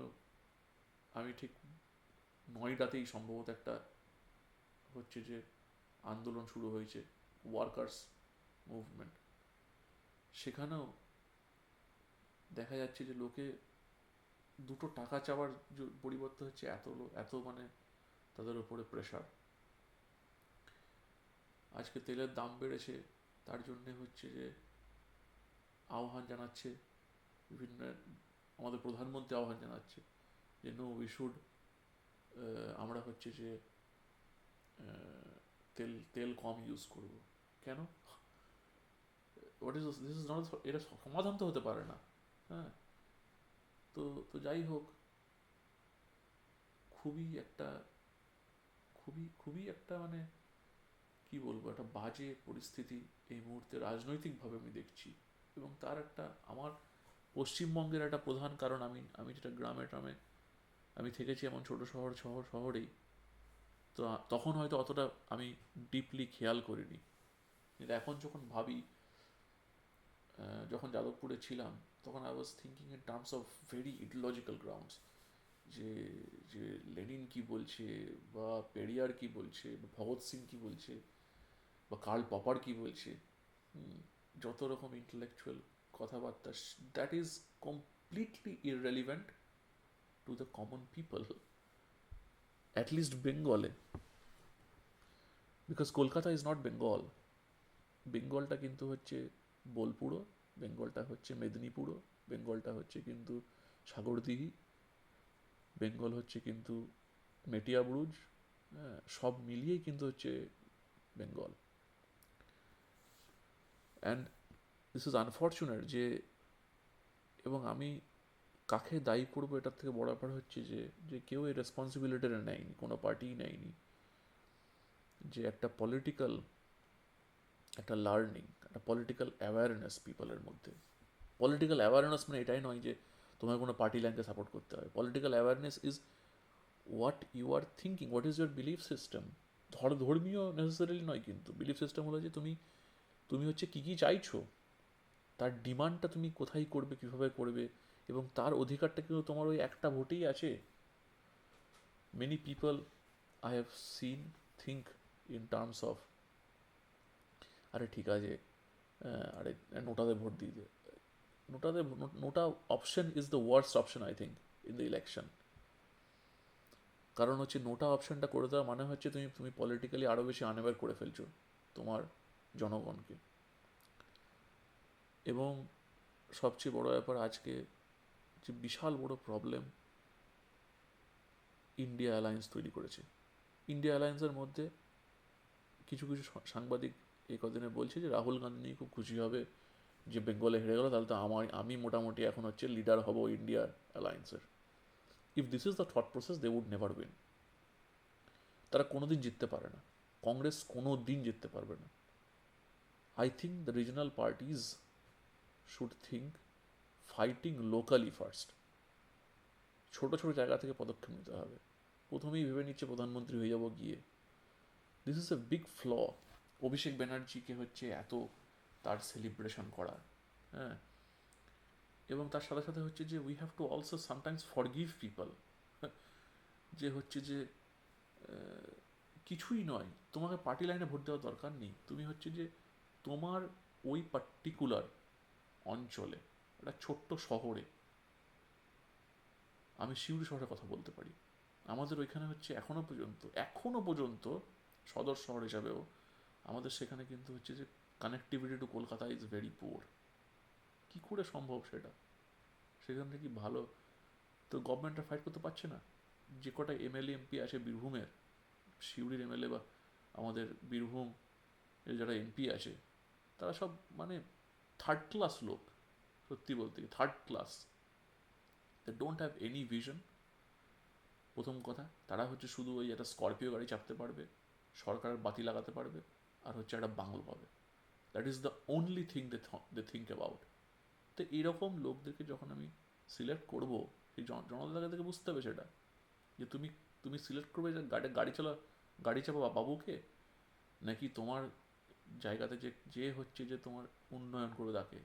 আমি ঠিক নয়ডাতেই সম্ভবত একটা হচ্ছে যে আন্দোলন শুরু হয়েছে, ওয়ার্কার্স মুভমেন্ট। সেখানেও দেখা যাচ্ছে যে লোকে দুটো টাকা চাওয়ার পরিবর্তে হচ্ছে এত মানে তাদের উপরে প্রেশার। আজকে তেলের দাম বেড়েছে, তার জন্যে হচ্ছে যে আহ্বান জানাচ্ছে বিভিন্ন, আমাদের প্রধানমন্ত্রী আহ্বান জানাচ্ছে যে নো উই শুড, আমরা হচ্ছে যে তেল তেল কম ইউজ করব। কেন? What is this is not, এটা সমাধান তো হতে পারে না। হ্যাঁ, তো তো যাই হোক, খুবই একটা খুবই খুবই একটা মানে কি বলবো, একটা বাজে পরিস্থিতি এই মুহূর্তে রাজনৈতিকভাবে আমি দেখছি। এবং তার একটা আমার পশ্চিমবঙ্গের একটা প্রধান কারণ, আমি আমি যেটা গ্রামে ট্রামে আমি থেকেছি, এমন ছোট শহরেই, তো তখন হয়তো অতটা আমি ডিপলি খেয়াল করিনি। কিন্তু এখন যখন ভাবি, যখন যাদবপুরে ছিলাম, তখন I was thinking in terms of very ideological grounds, যে যে লেনিন কি বলছে, বা পেরিয়ার কি বলছে, বা ভগৎ সিং কি বলছে, বা কার্ল পপার কি বলছে, যত রকম ইন্টেলেকচুয়াল কথাবার্তা, that is completely irrelevant to the common people, at least বেঙ্গলে। Because Kolkata is not Bengal. বেঙ্গলটা কিন্তু হচ্ছে বোলপুরও, বেঙ্গলটা হচ্ছে মেদিনীপুরও, বেঙ্গলটা হচ্ছে কিন্তু সাগরদিঘি, বেঙ্গল হচ্ছে কিন্তু মেটিয়াবুরুজ, হ্যাঁ, সব মিলিয়েই কিন্তু হচ্ছে Bengal. And this is unfortunate যে, এবং আমি কাকে দায়ী করবো এটার থেকে বড় ব্যাপার হচ্ছে যে যে কেউ এই রেসপন্সিবিলিটিটা নেয়নি, কোনো পার্টিই নেয়নি, যে একটা পলিটিক্যাল একটা লার্নিং, একটা পলিটিক্যাল অ্যাওয়ারনেস পিপলের মধ্যে। পলিটিক্যাল অ্যাওয়ারনেস মানে এটাই নয় যে তোমার কোনো পার্টি লাইনকে সাপোর্ট করতে হবে। Political awareness is what you are thinking, what is your belief system. ধর্মীয় নেসেসারিলি নয়, কিন্তু বিলিফ সিস্টেম হলো যে তুমি তুমি হচ্ছে কী কী চাইছো, তার ডিমান্ডটা তুমি কোথায় করবে, কীভাবে করবে, এবং তার অধিকারটা কিন্তু তোমার ওই একটা ভোটেই আছে। Many people I have seen think in terms of, আরে ঠিক আছে, আরে নোটাতে ভোট দিয়ে দে। নোটাতে NOTA option is the worst option I think in the election. কারণ হচ্ছে নোটা অপশনটা করে দেওয়া মানে হচ্ছে তুমি তুমি পলিটিক্যালি আরও বেশি আনএওয়ার করে ফেলছো তোমার জনগণকে। এবং সবচেয়ে বড় ব্যাপার আজকে, যে বিশাল বড় প্রবলেম ইন্ডিয়া অ্যালায়েন্স তৈরি করেছে। ইন্ডিয়া অ্যালায়েন্সের মধ্যে কিছু কিছু সাংবাদিক এই কদিনে বলছে যে রাহুল গান্ধী নিয়ে খুব খুশি হবে যে বেঙ্গলে হেরে গেল, তাহলে তো আমি মোটামুটি এখন হচ্ছে লিডার হব ইন্ডিয়া অ্যালায়েন্সের। If this is the thought process, they would never win. তারা কোনোদিন জিততে পারে না, কংগ্রেস কোনো দিন জিততে পারবে না। I think the regional parties should think fighting locally first. ছোট ছোট জায়গা থেকে পদক্ষেপ নিতে হবে। প্রথমেই ভেবে নিচ্ছে প্রধানমন্ত্রী হয়ে যাব গিয়ে, this is a big flaw. Abhishek ব্যানার্জিকে হচ্ছে এত তার সেলিব্রেশন করা, হ্যাঁ, এবং তার সাথে সাথে হচ্ছে যে we have two also sometimes forgive people, যে হচ্ছে যে কিছুই নয়, তোমাকে পার্টি লাইনে ভোট দেওয়ার দরকার নেই। তুমি হচ্ছে যে তোমার ওই পার্টিকুলার অঞ্চলে, একটা ছোট্ট শহরে, আমি সিউড়ি শহরের কথা বলতে পারি, আমাদের ওইখানে হচ্ছে এখনো পর্যন্ত সদর শহর হিসাবেও আমাদের সেখানে কিন্তু হচ্ছে যে connectivity to Kolkata is very poor. কী করে সম্ভব সেটা? সেখান থেকে ভালো তো গভর্নমেন্টটা ফাইট করতে পারছে না। যে কটা এমএলএ এমপি আছে বীরভূমের, সিউড়ির এমএলএ বা আমাদের বীরভূম এর যারা এমপি আছে, তারা সব মানে থার্ড ক্লাস লোক, সত্যি বলতে third class. They don't have any vision. প্রথম কথা, তারা হচ্ছে শুধু ওই একটা স্করপিও গাড়ি চাপতে পারবে, সরকারের বাতি লাগাতে পারবে, আর হচ্ছে একটা বাংলো পাবে। That is the only thing they think about. তো এরকম লোকদেরকে যখন আমি সিলেক্ট করবো, সেই জনতাকে থেকে বুঝতে হবে সেটা, যে তুমি তুমি সিলেক্ট করবে যে গাড়ি চাপা বাবুকে, নাকি তোমার জায়গাতে যে হচ্ছে যে তোমার উন্নয়ন করবে তাকে।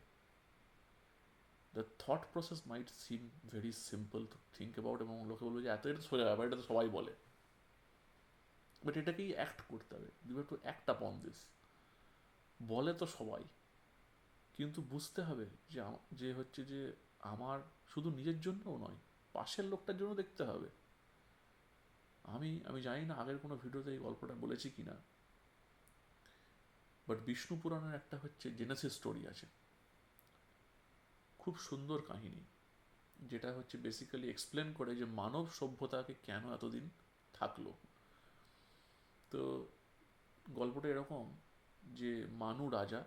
The thought process might seem very simple to think about, এবং লোকে বলবে যে এত এটা সোজা ব্যাপার, এটা তো সবাই বলে, বাট এটাকেই অ্যাক্ট করতে হবে। ইউ হ্যাভ টু অ্যাক্ট আপন দিস। বলে তো সবাই, কিন্তু বুঝতে হবে যে যে হচ্ছে যে আমার শুধু নিজের জন্যও নয়, পাশের লোকটার জন্য দেখতে হবে। আমি আমি জানি না আগের কোনো ভিডিওতে এই গল্পটা বলেছি কিনা, বাট বিষ্ণু পুরাণের একটা হচ্ছে জেনেসিস স্টোরি আছে, খুব সুন্দর কাহিনী, যেটা হচ্ছে বেসিক্যালি এক্সপ্লেন করে যে মানব সভ্যতাকে কেন এতদিন থাকলো। তো গল্পটা এরকম যে মানু রাজা,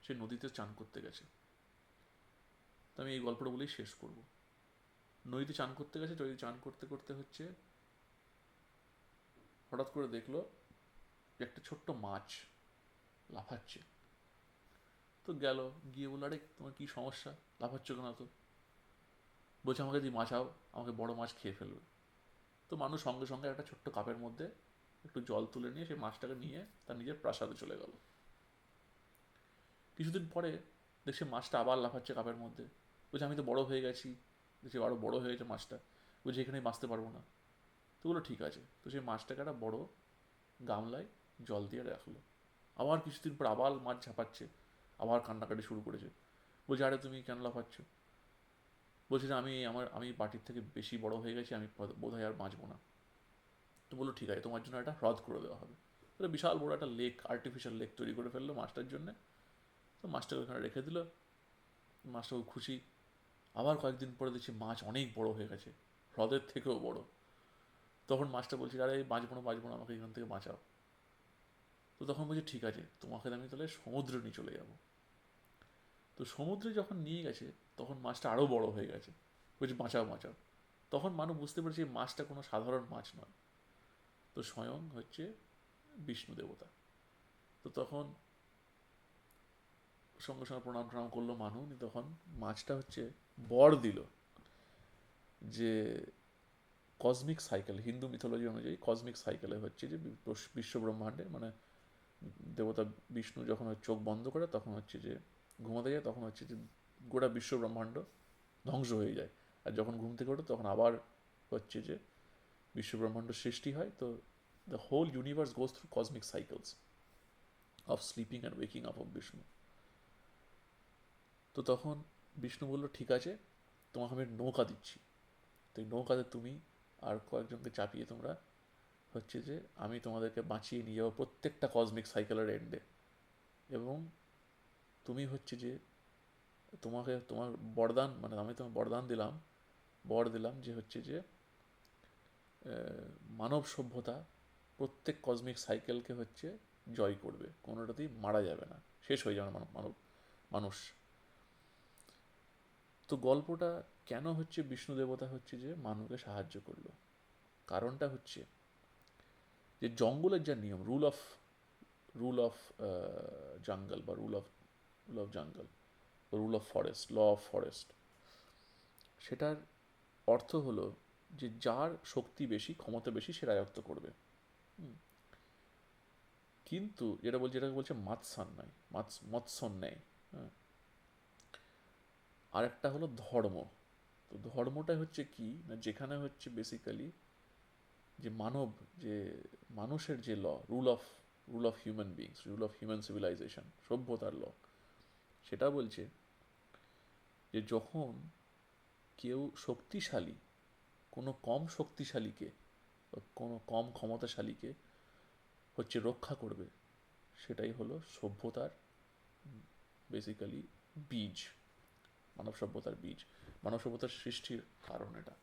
সে নদীতে চান করতে গেছে। তো আমি এই গল্পটা বলেই শেষ করব। নদীতে চান করতে গেছে, নদীতে চান করতে করতে হচ্ছে হঠাৎ করে দেখলো যে একটা ছোট্ট মাছ লাফাচ্ছে। তো গেল, গিয়ে বললো, আরে তোমার কি সমস্যা, লাফাচ্ছ কেন? তো বলছে, আমাকে দিয়ে বাঁচাও, আমাকে বড় মাছ খেয়ে ফেলবে। তো মানুষ সঙ্গে সঙ্গে একটা ছোট্ট কাপের মধ্যে একটু জল তুলে নিয়ে সেই মাছটাকে নিয়ে তার নিজের প্রাসাদে চলে গেল। কিছুদিন পরে দেখছে মাছটা আবার লাফাচ্ছে কাপের মধ্যে। বলছে, আমি তো বড় হয়ে গেছি। দেখছি আরও বড় হয়ে গেছে মাছটা। বলছে, এখানেই বাঁচতে পারবো না। তো বললো, ঠিক আছে। তো সেই মাছটাকে একটা বড় গামলায় জল দিয়ে রাখলো। আবার কিছুদিন পর আবার মাছ ঝাঁপাচ্ছে, আবার কান্নাকাটি শুরু করেছে। বলছে, আরে তুমি কেন লাফাচ্ছ? বলছে যে আমি বাটির থেকে বেশি বড় হয়ে গেছি, আমি বোধহয় আর বাঁচবো না। তো বললো, ঠিক আছে, তোমার জন্য একটা হ্রদ করে দেওয়া হবে। তাহলে বিশাল বড় একটা লেক, আর্টিফিশিয়াল লেক তৈরি করে ফেললো মাছটার জন্য। তো মাছটাকে ওখানে রেখে দিল। মাছটাও খুশি। আবার কয়েকদিন পরে দেখছি মাছ অনেক বড় হয়ে গেছে, হ্রদের থেকেও বড়। তখন মাছটা বলছে, আরে বাঁচবো না বাঁচবো না, আমাকে এখান থেকে বাঁচাও। তো তখন বলছে, ঠিক আছে, তোমাকে আমি তাহলে সমুদ্রে নিয়ে চলে যাব। তো সমুদ্রে যখন নিয়ে গেছে, তখন মাছটা আরও বড় হয়ে গেছে। বলছে, বাঁচাও বাঁচাও। তখন মানুষ বুঝতে পেরেছে এই মাছটা কোনো সাধারণ মাছ নয়, তো স্বয়ং হচ্ছে বিষ্ণু দেবতা। তো তখন সঙ্গে সঙ্গে প্রণাম টনাম করলো মানু। তখন মাছটা হচ্ছে বর দিল যে কসমিক সাইকেল, হিন্দু মিথোলজি অনুযায়ী কসমিক সাইকেলে হচ্ছে যে বিশ্ব ব্রহ্মাণ্ডে, মানে দেবতা বিষ্ণু যখন চোখ বন্ধ করে তখন হচ্ছে যে ঘুমাতে যায়, তখন হচ্ছে যে গোটা বিশ্ব ব্রহ্মাণ্ড ধ্বংস হয়ে যায়। আর যখন ঘুম থেকে ওঠে তখন আবার হচ্ছে যে বিশ্ব ব্রহ্মাণ্ড সৃষ্টি হয়। তো the whole universe goes through cosmic cycles of sleeping and waking up of Vishnu. তো তখন বিষ্ণু বলল, ঠিক আছে, তোমাকে আমি নৌকা দিচ্ছি। তো এই নৌকাতে তুমি আর কয়েকজনকে চাপিয়ে তোমরা হচ্ছে যে আমি তোমাদেরকে বাঁচিয়ে নিয়ে যাবো প্রত্যেকটা কসমিক সাইকেলের এন্ডে। এবং তুমি হচ্ছে যে তোমাকে তোমার বরদান, মানে আমি তোমার বর দিলাম যে হচ্ছে যে মানব সভ্যতা প্রত্যেক কসমিক সাইকেলকে হচ্ছে জয় করবে, কোনোটাতেই মারা যাবে না, শেষ হয়ে যাবে মানুষ। তো গল্পটা কেন হচ্ছে বিষ্ণু দেবতা হচ্ছে যে মানুষকে সাহায্য করলো, কারণটা হচ্ছে যে জঙ্গলের যা নিয়ম, রুল অফ জঙ্গল, বা rule of jungle, rule of forest, law of forest, সেটার অর্থ হলো যে যার শক্তি বেশি, ক্ষমতা বেশি, সে রাজত্ব করবে। কিন্তু যেটাকে বলছে মাৎসান্যায়, মৎসন্যায়। হ্যাঁ, আর একটা হলো ধর্ম। তো ধর্মটা হচ্ছে কি না, যেখানে হচ্ছে বেসিক্যালি যে যে মানুষের যে law, rule of human beings, rule of human civilization, সভ্যতার ল, সেটা বলছে যে যখন কেউ শক্তিশালী কোনো কম শক্তিশালীকে, কোনো কম ক্ষমতাশালীকে হচ্ছে রক্ষা করবে, সেটাই হলো সভ্যতার বেসিক্যালি বীজ, মানব সভ্যতার বীজ, মানব সভ্যতার সৃষ্টির কারণ এটা।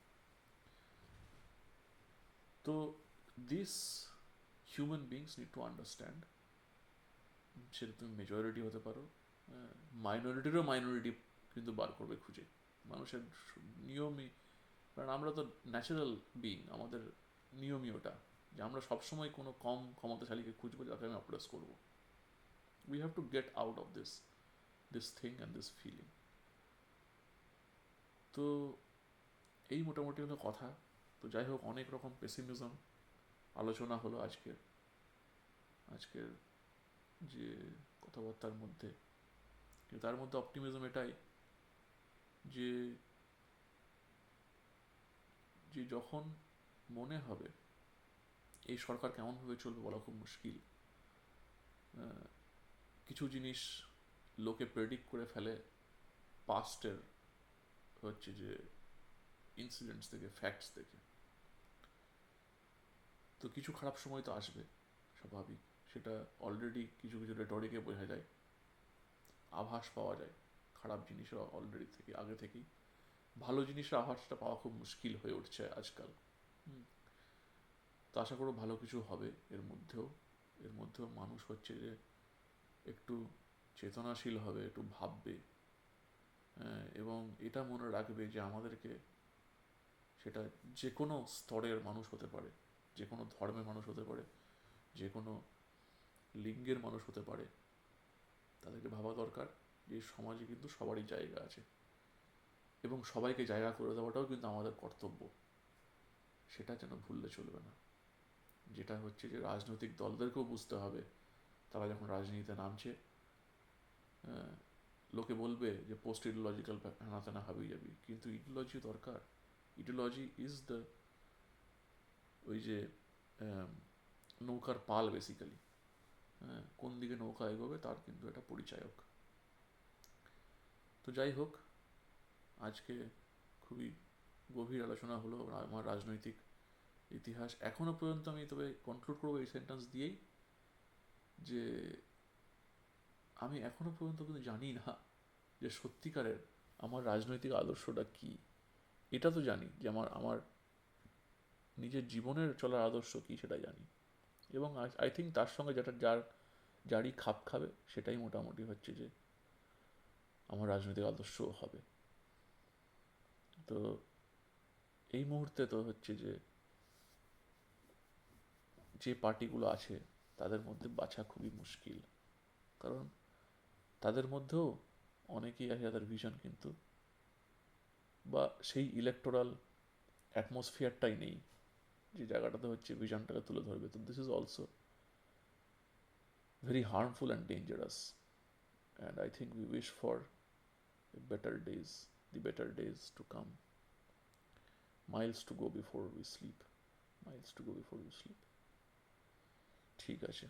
তো this human beings need to understand, সেটা তুমি মেজরিটি হতে পারো, মাইনরিটি কিন্তু বার করবে খুঁজে। মানুষের নিয়মই, কারণ আমরা তো ন্যাচারাল বিং, আমাদের নিয়মই ওটা যে আমরা সবসময় কোনো কম ক্ষমতাশালীকে খুঁজবো যাকে আমি অপ্রেস করবো। We have to get out of this thing and this feeling. তো এই মোটামুটি হলো কথা। তো যাই হোক, অনেক রকম পেসিমিজম আলোচনা হলো আজকের যে কথাবার্তার মধ্যে। কিন্তু তার মধ্যে অপটিমিজম এটাই যে যে যখন মনে হবে এই সরকার কেমনভাবে চলবে বলা খুব মুশকিল। কিছু জিনিস লোকে প্রেডিক্ট করে ফেলে পাস্টের হচ্ছে যে ইনসিডেন্টস থেকে, ফ্যাক্টস থেকে। তো কিছু খারাপ সময় তো আসবে, স্বাভাবিক। সেটা অলরেডি কিছু কিছু রেটরিকে বোঝা যায়, আভাস পাওয়া যায় খারাপ জিনিসের অলরেডি থেকে, আগে থেকেই। ভালো জিনিসের আভাসটা পাওয়া খুব মুশকিল হয়ে উঠছে আজকাল। তো আশা করো ভালো কিছু হবে এর মধ্যেও মানুষ হচ্ছে যে একটু চেতনাশীল হবে, একটু ভাববে, এবং এটা মনে রাখবে যে আমাদেরকে, সেটা যে কোনো স্তরের মানুষ হতে পারে, যে কোনো ধর্মের মানুষ হতে পারে, যে কোনো লিঙ্গের মানুষ হতে পারে, তাদেরকে ভাবা দরকার যে সমাজে কিন্তু সবারই জায়গা আছে, এবং সবাইকে জায়গা করে দেওয়াটাও কিন্তু আমাদের কর্তব্য। সেটা যেন ভুললে চলবে না। যেটা হচ্ছে যে রাজনৈতিক দলদেরকেও বুঝতে হবে, তারা যখন রাজনীতিতে নামছে, লোকে বলবে যে পোস্ট ইডিওলজিক্যাল হেনাতেনা হাবি যাবি, কিন্তু ইডিওলজি দরকার। ইডিওলজি ইজ দ্য, ওই যে নৌকার পাল বেসিক্যালি। কোন দিকে নৌকা এগোবে তার কিন্তু এটা পরিচায়ক। তো যাই হোক, আজকে খুবই গভীর আলোচনা হলো আমার রাজনৈতিক ইতিহাস। এখনো পর্যন্ত আমি তবে কনক্লুড করবো এই সেন্টেন্স দিয়েই, যে আমি এখনো পর্যন্ত কিন্তু জানি না যে সত্যিকারের আমার রাজনৈতিক আদর্শটা কি। এটা তো জানি যে আমার আমার নিজের জীবনের চলার আদর্শ কি, সেটা জানি। এবং আই থিঙ্ক তার সঙ্গে যারই খাপ খাবে সেটাই মোটামুটি হচ্ছে যে আমার রাজনৈতিক আদর্শ হবে। তো এই মুহূর্তে তো হচ্ছে যে পার্টিগুলো আছে তাদের মধ্যে বাছা খুবই মুশকিল, কারণ তাদের মধ্যেও অনেকেই আছে যাদের ভিশন কিন্তু, বা সেই ইলেকটোরাল অ্যাটমসফিয়ারটাই নেই যে জায়গাটাতে হচ্ছে ভিশনটাকে তুলে ধরবে। তো this is also very harmful and dangerous, and I think we wish for the better days to come, miles to go before we sleep, miles to go before we sleep. ঠিক আছে।